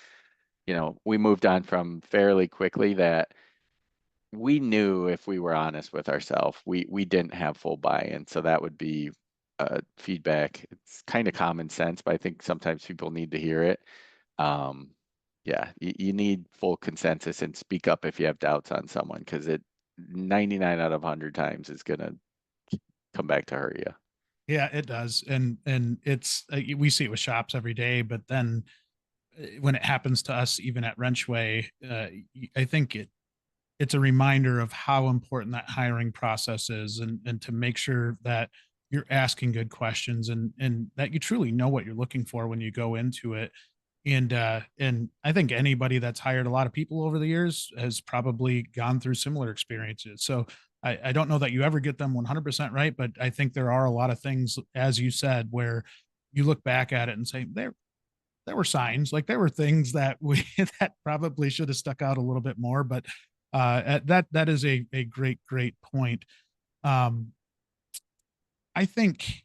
S2: you know we moved on from fairly quickly that we knew if we were honest with ourselves, we didn't have full buy-in. So that would be feedback. It's kind of common sense, but I think sometimes people need to hear it. Um, yeah, you need full consensus and speak up if you have doubts on someone because it 99 out of 100 times is gonna come back to hurt you.
S1: yeah, it does. And it's, we see it with shops every day, but then when it happens to us, even at Wrenchway, I think it's a reminder of how important that hiring process is, and to make sure that you're asking good questions, and that you truly know what you're looking for when you go into it. And I think anybody that's hired a lot of people over the years has probably gone through similar experiences. So I don't know that you ever get them 100% right, but I think there are a lot of things, as you said, where you look back at it and say there were signs, like there were things that we that probably should have stuck out a little bit more. But that is a great point. um I think,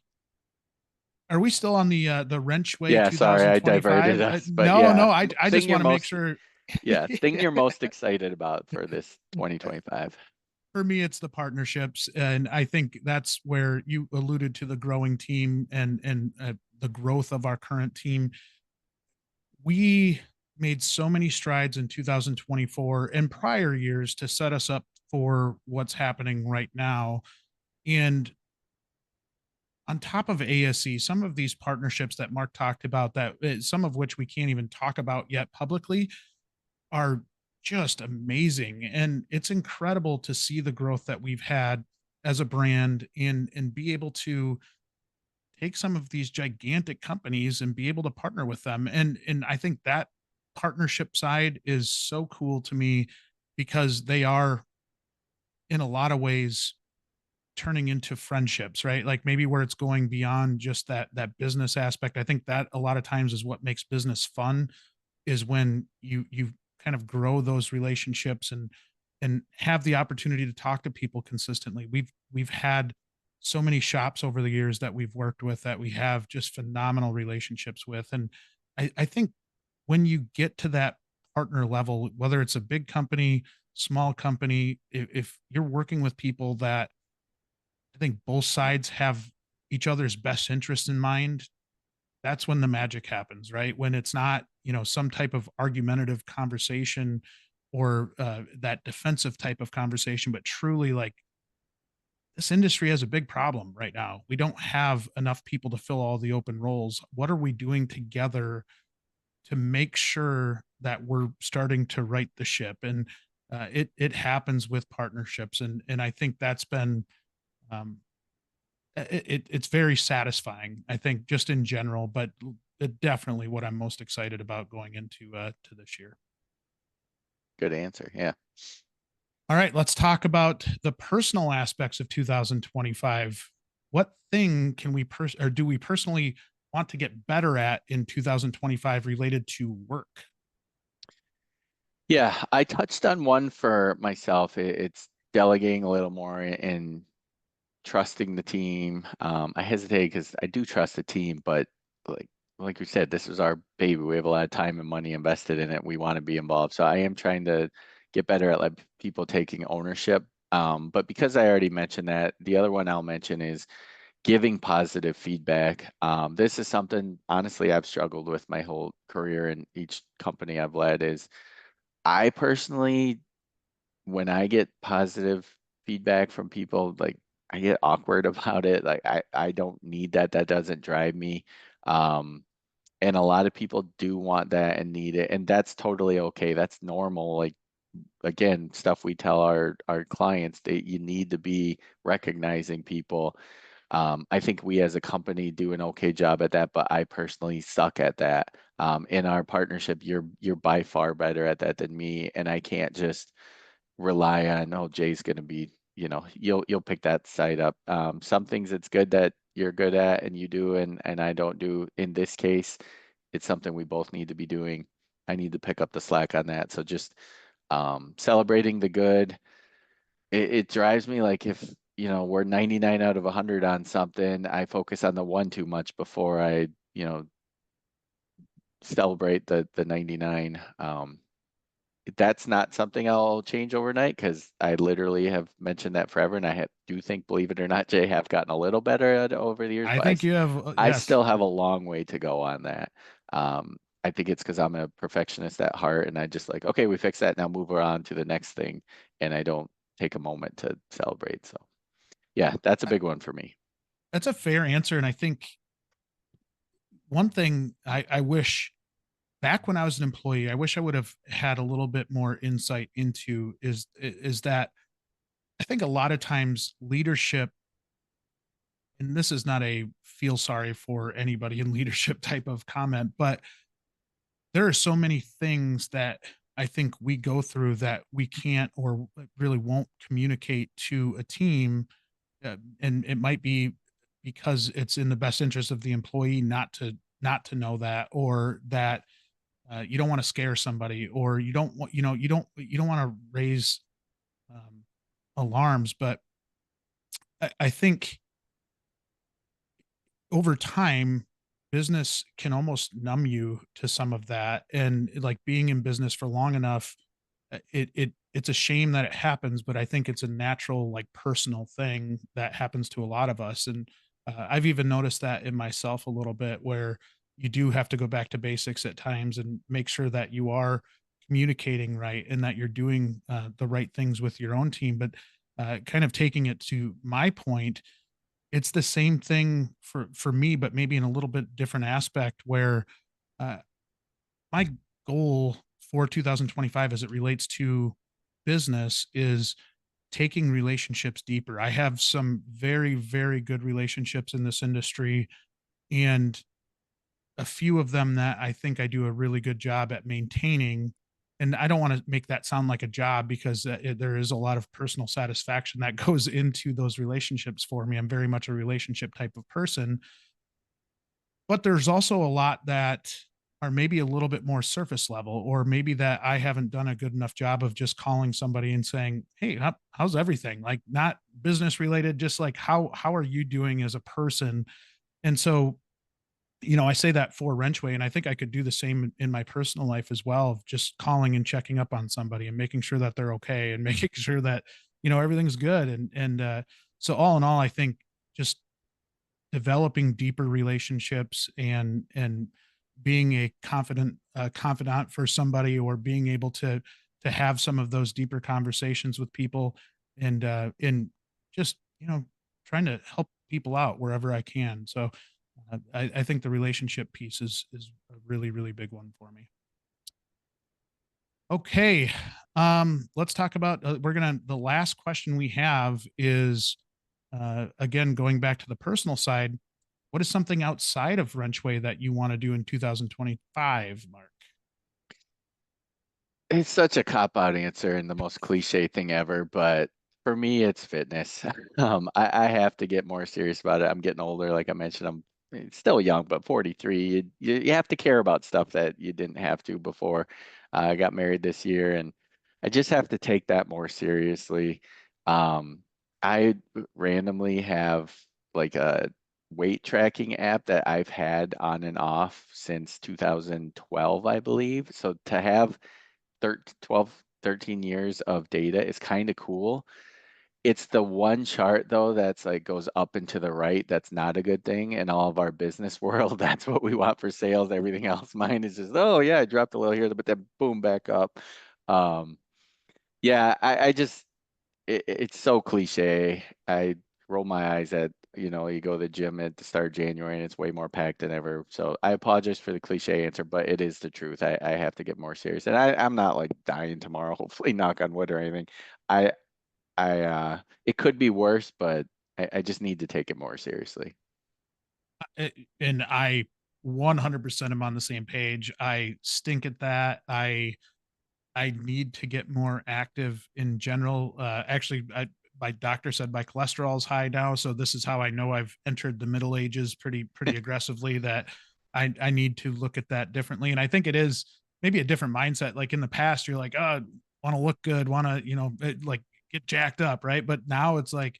S1: are we still on the Wrenchway
S2: Yeah, sorry, I diverted
S1: 2025?
S2: us, but
S1: No,
S2: yeah,
S1: no, I
S2: thing
S1: just
S2: you're
S1: want to make
S2: most
S1: sure.
S2: yeah, thing you're most excited about for this 2025.
S1: For me, it's the partnerships, and I think that's where you alluded to the growing team, and the growth of our current team. We made so many strides in 2024 and prior years to set us up for what's happening right now. And on top of ASE, some of these partnerships that Mark talked about, that some of which we can't even talk about yet publicly, are just amazing. And it's incredible to see the growth that we've had as a brand, and be able to take some of these gigantic companies and be able to partner with them. And I think that partnership side is so cool to me because they are in a lot of ways turning into friendships, right? Like maybe where it's going beyond just that business aspect. I think that a lot of times is what makes business fun, is when you kind of grow those relationships, and have the opportunity to talk to people consistently. We've had so many shops over the years that we've worked with that we have just phenomenal relationships with. And I think when you get to that partner level, whether it's a big company, small company, if you're working with people that I think both sides have each other's best interest in mind, that's when the magic happens, right? When it's not, some type of argumentative conversation, or that defensive type of conversation, but truly like, this industry has a big problem right now. We don't have enough people to fill all the open roles. What are we doing together to make sure that we're starting to right the ship? And it happens with partnerships, and I think that's been, um, it's very satisfying, I think, just in general, but definitely what I'm most excited about going into to this year.
S2: Good answer. Yeah.
S1: All right, let's talk about the personal aspects of 2025. What thing can we or do we personally want to get better at in 2025 related to work?
S2: Yeah, I touched on one for myself. It's delegating a little more and trusting the team. I hesitate because I do trust the team, but like like we said, this is our baby. We have a lot of time and money invested in it. We want to be involved. So I am trying to get better at like people taking ownership. But because I already mentioned that, the other one I'll mention is giving positive feedback. This is something honestly I've struggled with my whole career in each company I've led is I personally, when I get positive feedback from people, like I get awkward about it. Like I don't need that. That doesn't drive me. Um, and a lot of people do want that and need it, and that's totally okay. That's normal. Like again, stuff we tell our clients that you need to be recognizing people. I think we as a company do an okay job at that, but I personally suck at that. In our partnership, you're by far better at that than me, and I can't just rely on, oh, Jay's going to be, you'll pick that side up. Some things it's good that you're good at and you do, and I don't do. In this case, it's something we both need to be doing. I need to pick up the slack on that. So just celebrating the good. It drives me like if, we're 99 out of 100 on something, I focus on the one too much before I, celebrate the 99. That's not something I'll change overnight because I literally have mentioned that forever, and do think, believe it or not, Jay, have gotten a little better at it over the years,
S1: I
S2: but
S1: think you have,
S2: I
S1: yes.
S2: still have a long way to go on that. I think it's because I'm a perfectionist at heart, and I just like, okay, we fixed that, now move on to the next thing, and I don't take a moment to celebrate. So yeah, that's a
S1: I-
S2: big one for me.
S1: That's a fair answer. And I think one thing I wish back when I was an employee, I wish I would have had a little bit more insight into is that I think a lot of times leadership, and this is not a feel sorry for anybody in leadership type of comment, but there are so many things that I think we go through that we can't or really won't communicate to a team. And it might be because it's in the best interest of the employee not to know that, or that you don't want to scare somebody, or you don't want, you don't want to raise um, alarms. But I think over time, business can almost numb you to some of that. And like being in business for long enough, it's a shame that it happens, but I think it's a natural, like personal thing that happens to a lot of us. And I've even noticed that in myself a little bit, where you do have to go back to basics at times and make sure that you are communicating right and that you're doing the right things with your own team. But kind of taking it to my point, it's the same thing for me, but maybe in a little bit different aspect, where uh, my goal for 2025 as it relates to business is taking relationships deeper. I have some very, very good relationships in this industry, and a few of them that I think I do a really good job at maintaining. And I don't want to make that sound like a job, because there is a lot of personal satisfaction that goes into those relationships for me. I'm very much a relationship type of person, but there's also a lot that are maybe a little bit more surface level, or maybe that I haven't done a good enough job of just calling somebody and saying, "Hey, how's everything?" Like not business related, just like how are you doing as a person? And so, I say that for Wrenchway, and I think I could do the same in my personal life as well, of just calling and checking up on somebody and making sure that they're okay, and making sure that, everything's good. And so all in all, I think just developing deeper relationships, and being a confidant for somebody, or being able to have some of those deeper conversations with people, and just, trying to help people out wherever I can. So I think the relationship piece is a really, really big one for me. Okay. Let's talk about, the last question we have is, again, going back to the personal side. What is something outside of Wrenchway that you want to do in 2025, Mark?
S2: It's such a cop-out answer and the most cliche thing ever, but for me, it's fitness. I have to get more serious about it. I'm getting older. Like I mentioned, I'm still young, but 43. You have to care about stuff that you didn't have to before. I got married this year, and I just have to take that more seriously. Um, I randomly have like a weight tracking app that I've had on and off since 2012, I believe. So to have 12, 13 years of data is kind of cool. It's the one chart though that's like goes up and to the right. That's not a good thing in all of our business world. That's what we want for sales. Everything else, mine is just, oh yeah, I dropped a little here, but then boom, back up. Um, yeah, I just it's so cliche. I roll my eyes at, you go to the gym at the start of January and it's way more packed than ever. So I apologize for the cliche answer, but it is the truth. I have to get more serious. And I'm not like dying tomorrow, hopefully knock on wood or anything. I it could be worse, but I just need to take it more seriously.
S1: And I 100% am on the same page. I stink at that. I need to get more active in general. Actually, my doctor said my cholesterol is high now, so this is how I know I've entered the middle ages pretty aggressively. That I need to look at that differently, and I think it is maybe a different mindset. Like in the past, you're like, oh, want to look good, want to like get jacked up, right? But now it's like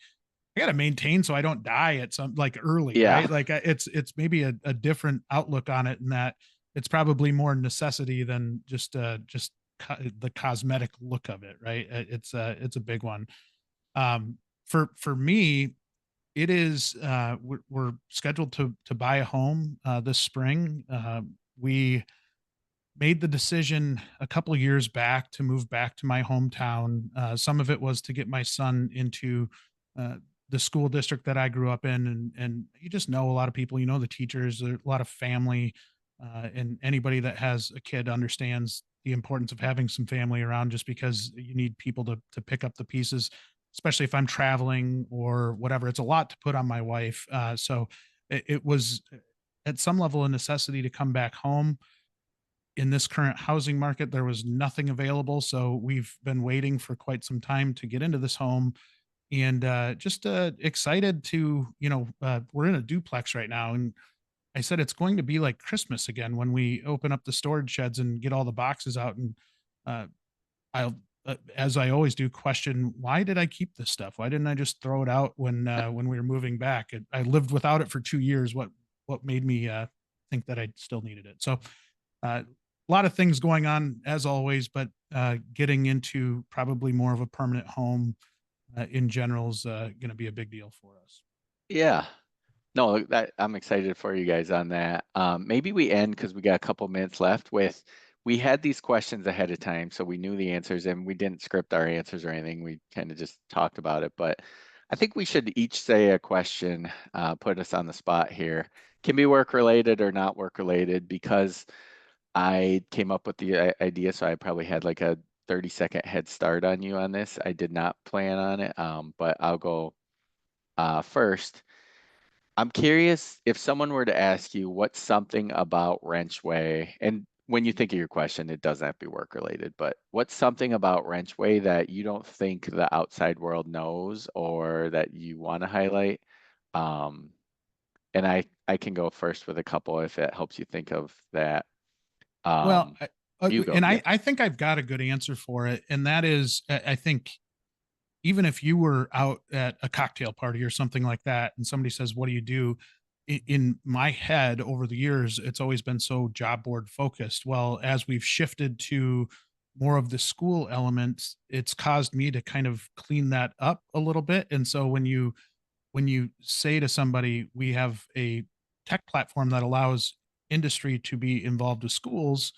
S1: I got to maintain so I don't die at some like early,
S2: Yeah.
S1: right? Like it's maybe a different outlook on it, in that it's probably more necessity than just the cosmetic look of it, right? It's a big one. For me, it is we're scheduled to buy a home this spring. We made the decision a couple of years back to move back to my hometown. Some of it was to get my son into uh, the school district that I grew up in, and you just know a lot of people. You know the teachers, a lot of family, and anybody that has a kid understands the importance of having some family around, just because you need people to pick up the pieces, especially if I'm traveling or whatever. It's a lot to put on my wife, so it was at some level a necessity to come back home. In this current housing market, there was nothing available, so we've been waiting for quite some time to get into this home, and just excited to, we're in a duplex right now, and I said it's going to be like Christmas again when we open up the storage sheds and get all the boxes out, and uh, I'll, as I always do, question why did I keep this stuff? Why didn't I just throw it out when we were moving back? I lived without it for 2 years. What made me think that I still needed it? So a lot of things going on as always, but getting into probably more of a permanent home in general is going to be a big deal for us.
S2: Yeah. No, that I'm excited for you guys on that. Maybe we end because we got a couple minutes left with we had these questions ahead of time, so we knew the answers and we didn't script our answers or anything. We kind of just talked about it. But I think we should each say a question, put us on the spot here. Can be work related or not work related because I came up with the idea, so I probably had like a 30-second head start on you on this. I did not plan on it, but I'll go first. I'm curious if someone were to ask you what's something about WrenchWay, and when you think of your question, it doesn't have to be work related, but what's something about WrenchWay that you don't think the outside world knows or that you want to highlight? Um, and I can go first with a couple if it helps you think of that.
S1: Well,
S2: Um, you go.
S1: and
S2: Yeah.
S1: I think I've got a good answer for it, and that is I think even if you were out at a cocktail party or something like that, and somebody says, "What do you do?" In my head over the years, it's always been so job board focused. Well, as we've shifted to more of the school elements, it's caused me to kind of clean that up a little bit. And so when you say to somebody, we have a tech platform that allows industry to be involved with schools,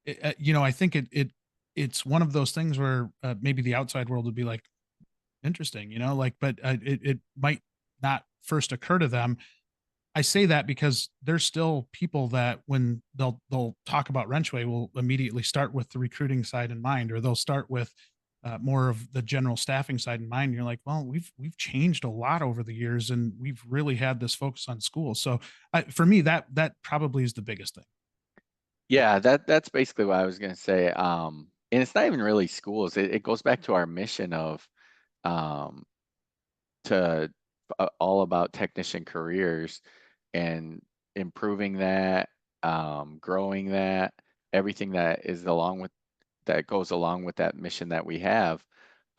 S1: I think it's one of those things where maybe the outside world would be like, interesting, like, but it might not first occur to them. I say that because there's still people that when they'll talk about Wrenchway will immediately start with the recruiting side in mind, or they'll start with more of the general staffing side in mind. And you're like, well, we've changed a lot over the years, and we've really had this focus on schools. So for me, that probably is the biggest thing.
S2: Yeah, that's basically what I was gonna say. And it's not even really schools. It goes back to our mission of um, to all about technician careers and improving that, growing that, everything that is along with that goes along with that mission that we have.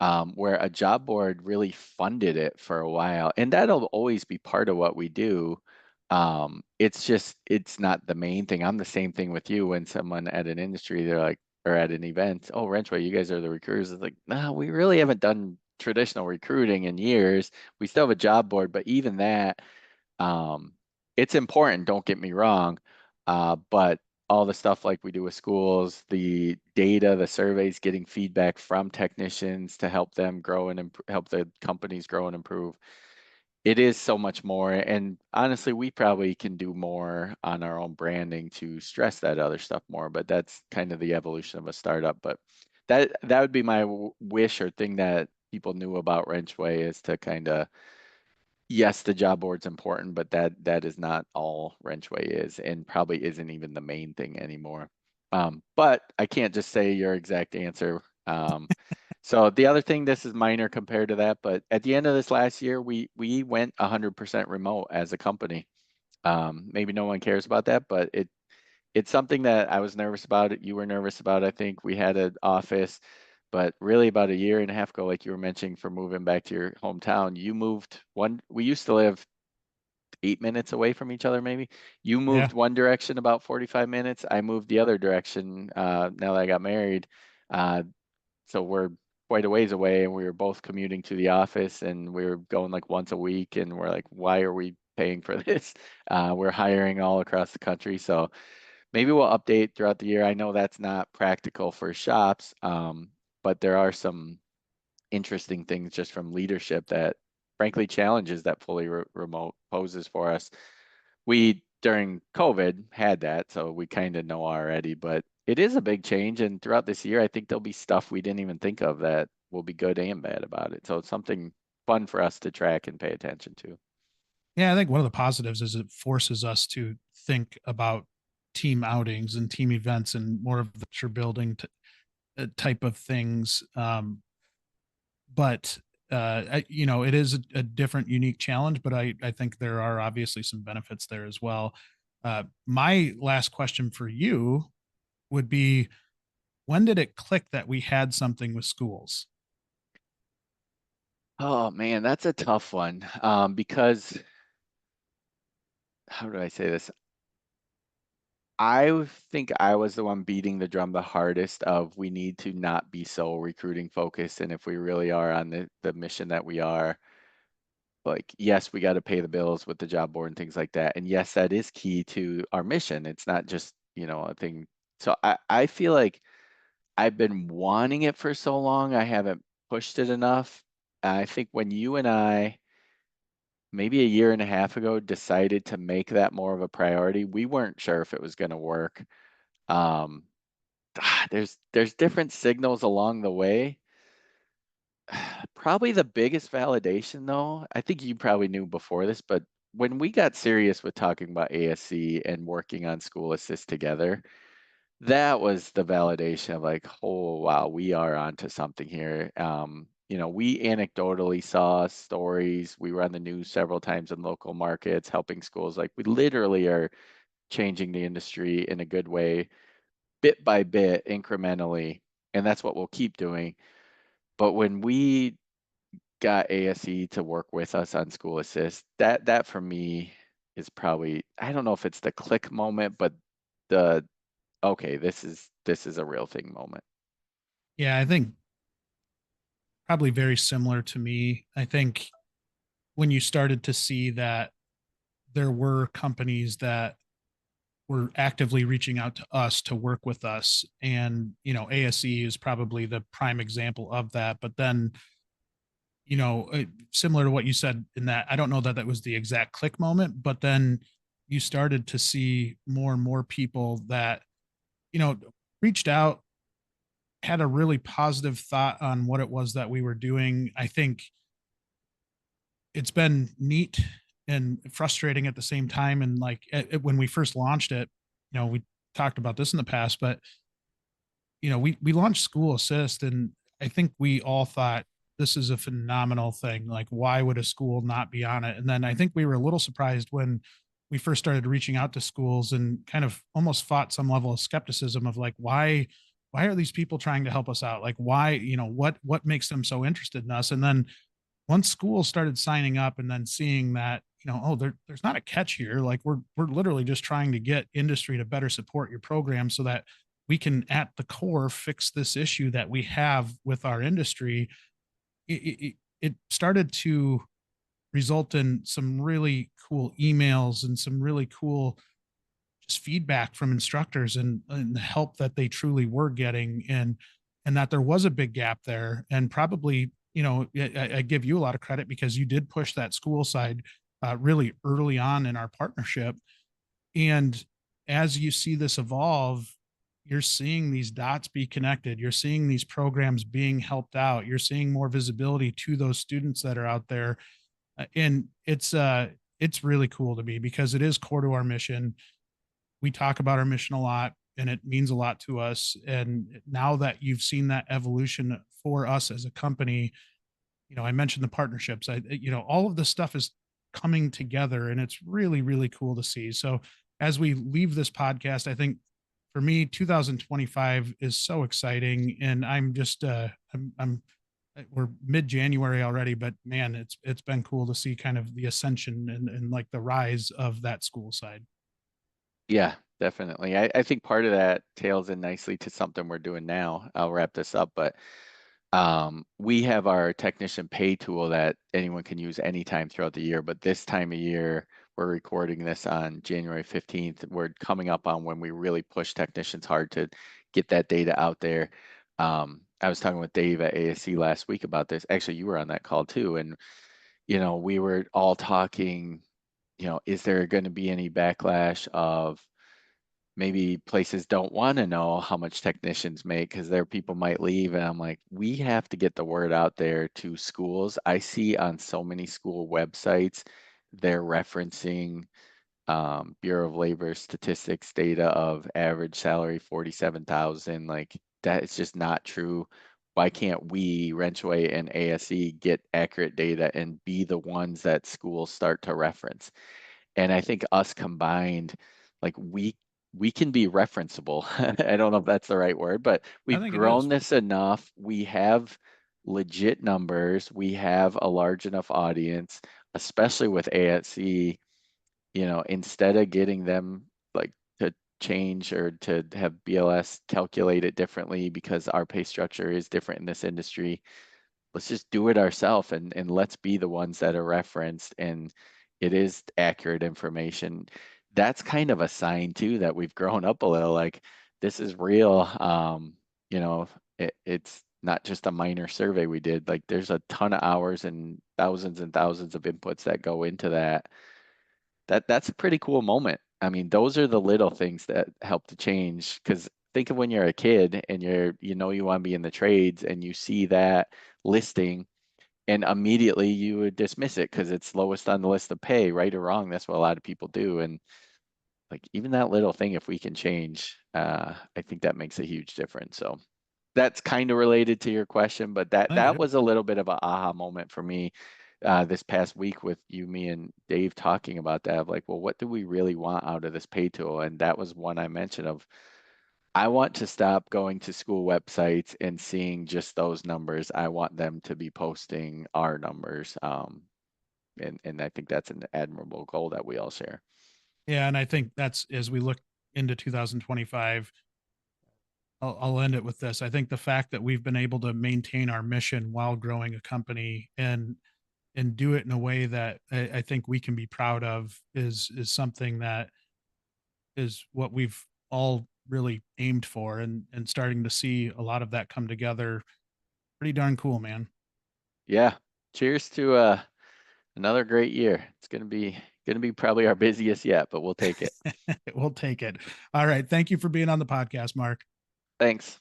S2: where a job board really funded it for a while, and that'll always be part of what we do. It's just it's not the main thing. I'm the same thing with you when someone at an industry, they're like, or at an event, oh, WrenchWay, you guys are the recruiters. It's like, no, we really haven't done traditional recruiting in years. We still have a job board, but even that, um, it's important, don't get me wrong, but all the stuff like we do with schools, the data, the surveys, getting feedback from technicians to help them grow and help the companies grow and improve. It is so much more. And honestly, we probably can do more on our own branding to stress that other stuff more, but that's kind of the evolution of a startup. But that would be my wish or thing that people knew about Wrenchway is to kind of yes, the job board's important, but that is not all WrenchWay is, and probably isn't even the main thing anymore. But I can't just say your exact answer. So the other thing, this is minor compared to that, but at the end of this last year, we went 100% remote as a company. Maybe no one cares about that, but it's something that I was nervous about it. You were nervous about, I think. We had an office, but really about a year and a half ago, like you were mentioning, for moving back to your hometown, you moved one. We used to live 8 minutes away from each other, maybe. You
S1: Yeah.
S2: moved one direction about 45 minutes. I moved the other direction now that I got married. Uh, so we're quite a ways away, and we were both commuting to the office, and we were going like once a week, and we're like, why are we paying for this? We're hiring all across the country, so maybe we'll update throughout the year. I know that's not practical for shops, but there are some interesting things just from leadership that frankly challenges that fully remote poses for us. We during COVID had that, so we kind of know already, but it is a big change. And throughout this year, I think there'll be stuff we didn't even think of that will be good and bad about it. So it's something fun for us to track and pay attention to.
S1: Yeah, I think one of the positives is it forces us to think about team outings and team events and more of the picture building type of things. But it is a different, unique challenge. But I think there are obviously some benefits there as well. My last question for you would be: when did it click that we had something with schools?
S2: Oh man, that's a tough one. Because how do I say this? I think I was the one beating the drum the hardest of we need to not be so recruiting focused. And if we really are on the mission that we are, like, yes, we got to pay the bills with the job board and things like that. And yes, that is key to our mission. It's not just, a thing. So I feel like I've been wanting it for so long, I haven't pushed it enough. I think when you and I, maybe a year and a half ago, decided to make that more of a priority, we weren't sure if it was going to work. Um, there's different signals along the way. Probably the biggest validation, though, I think you probably knew before this, but when we got serious with talking about ASC and working on School Assist together, that was the validation of like, oh wow, we are onto something here. We anecdotally saw stories. We were on the news several times in local markets, helping schools. Like we literally are changing the industry in a good way, bit by bit, incrementally, and that's what we'll keep doing. But when we got ASE to work with us on School Assist, that for me is probably, I don't know if it's the click moment, but the okay, this is a real thing moment.
S1: Yeah, I think probably very similar to me. I think when you started to see that there were companies that were actively reaching out to us to work with us, and ASE is probably the prime example of that. But then similar to what you said, in that I don't know that that was the exact click moment, but then you started to see more and more people that you know reached out, had a really positive thought on what it was that we were doing. I think it's been neat and frustrating at the same time. And like when we first launched it, we talked about this in the past, but we launched School Assist, and I think we all thought this is a phenomenal thing. Like, why would a school not be on it? And then I think we were a little surprised when we first started reaching out to schools and kind of almost fought some level of skepticism of like, why are these people trying to help us out? Like, why, what makes them so interested in us? And then once schools started signing up and then seeing that, oh, there's not a catch here. Like we're literally just trying to get industry to better support your program so that we can at the core fix this issue that we have with our industry. It started to result in some really cool emails and some really cool just feedback from instructors and the help that they truly were getting, and that there was a big gap there. And probably, I give you a lot of credit because you did push that school side really early on in our partnership. And as you see this evolve, you're seeing these dots be connected. You're seeing these programs being helped out. You're seeing more visibility to those students that are out there. And it's really cool to me because it is core to our mission. We talk about our mission a lot and it means a lot to us. And now that you've seen that evolution for us as a company, I mentioned the partnerships. All of this stuff is coming together and it's really, really cool to see. So as we leave this podcast, I think for me, 2025 is so exciting. And I'm just, we're mid-January already, but man, it's been cool to see kind of the ascension and like the rise of that school side.
S2: Yeah, definitely. I think part of that tails in nicely to something we're doing now. I'll wrap this up, but we have our technician pay tool that anyone can use anytime throughout the year. But this time of year, we're recording this on January 15th. We're coming up on when we really push technicians hard to get that data out there. I was talking with Dave at ASC last week about this. Actually, you were on that call too. And, we were all talking, is there going to be any backlash of maybe places don't want to know how much technicians make because their people might leave. And I'm like, we have to get the word out there to schools. I see on so many school websites, they're referencing Bureau of Labor statistics data of average salary 47,000. Like that is just not true. Why can't we, WrenchWay and ASE, get accurate data and be the ones that schools start to reference? And I think us combined, like we can be referenceable. I don't know if that's the right word, but
S1: I
S2: we've
S1: think it is.
S2: grown this enough. We have legit numbers. We have a large enough audience, especially with ASC, instead of getting them like to change or to have BLS calculate it differently because our pay structure is different in this industry. Let's just do it ourselves and let's be the ones that are referenced and it is accurate information. That's kind of a sign too that we've grown up a little, like this is real. It's not just a minor survey we did. Like there's a ton of hours and thousands of inputs that go into that. That's a pretty cool moment. I mean, those are the little things that help to change. Because think of when you're a kid and you want to be in the trades and you see that listing and immediately you would dismiss it because it's lowest on the list of pay, right or wrong. That's what a lot of people do. And like even that little thing, if we can change, I think that makes a huge difference. So that's kind of related to your question, but
S1: I think it
S2: that
S1: is.
S2: was a little bit of an aha moment for me this past week with you, me, and Dave talking about that. Of like, well, what do we really want out of this pay tool? And that was one I mentioned of I want to stop going to school websites and seeing just those numbers. I want them to be posting our numbers. And I think that's an admirable goal that we all share.
S1: Yeah, and I think that's as we look into 2025. I'll end it with this. I think the fact that we've been able to maintain our mission while growing a company and do it in a way that I think we can be proud of is something that is what we've all really aimed for, and starting to see a lot of that come together. Pretty darn cool, man.
S2: Yeah. Cheers to another great year. It's gonna be probably our busiest yet, but we'll take it.
S1: We'll take it. All right. Thank you for being on the podcast, Mark.
S2: Thanks.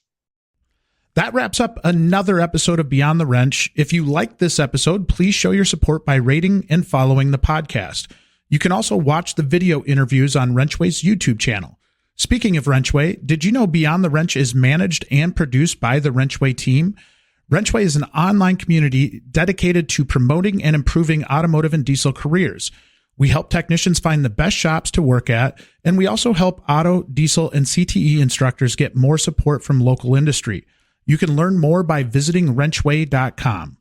S1: That wraps up another episode of Beyond the Wrench. If you liked this episode, please show your support by rating and following the podcast. You can also watch the video interviews on WrenchWay's YouTube channel. Speaking of WrenchWay, did you know Beyond the Wrench is managed and produced by the WrenchWay team? WrenchWay is an online community dedicated to promoting and improving automotive and diesel careers. We help technicians find the best shops to work at, and we also help auto, diesel, and CTE instructors get more support from local industry. You can learn more by visiting WrenchWay.com.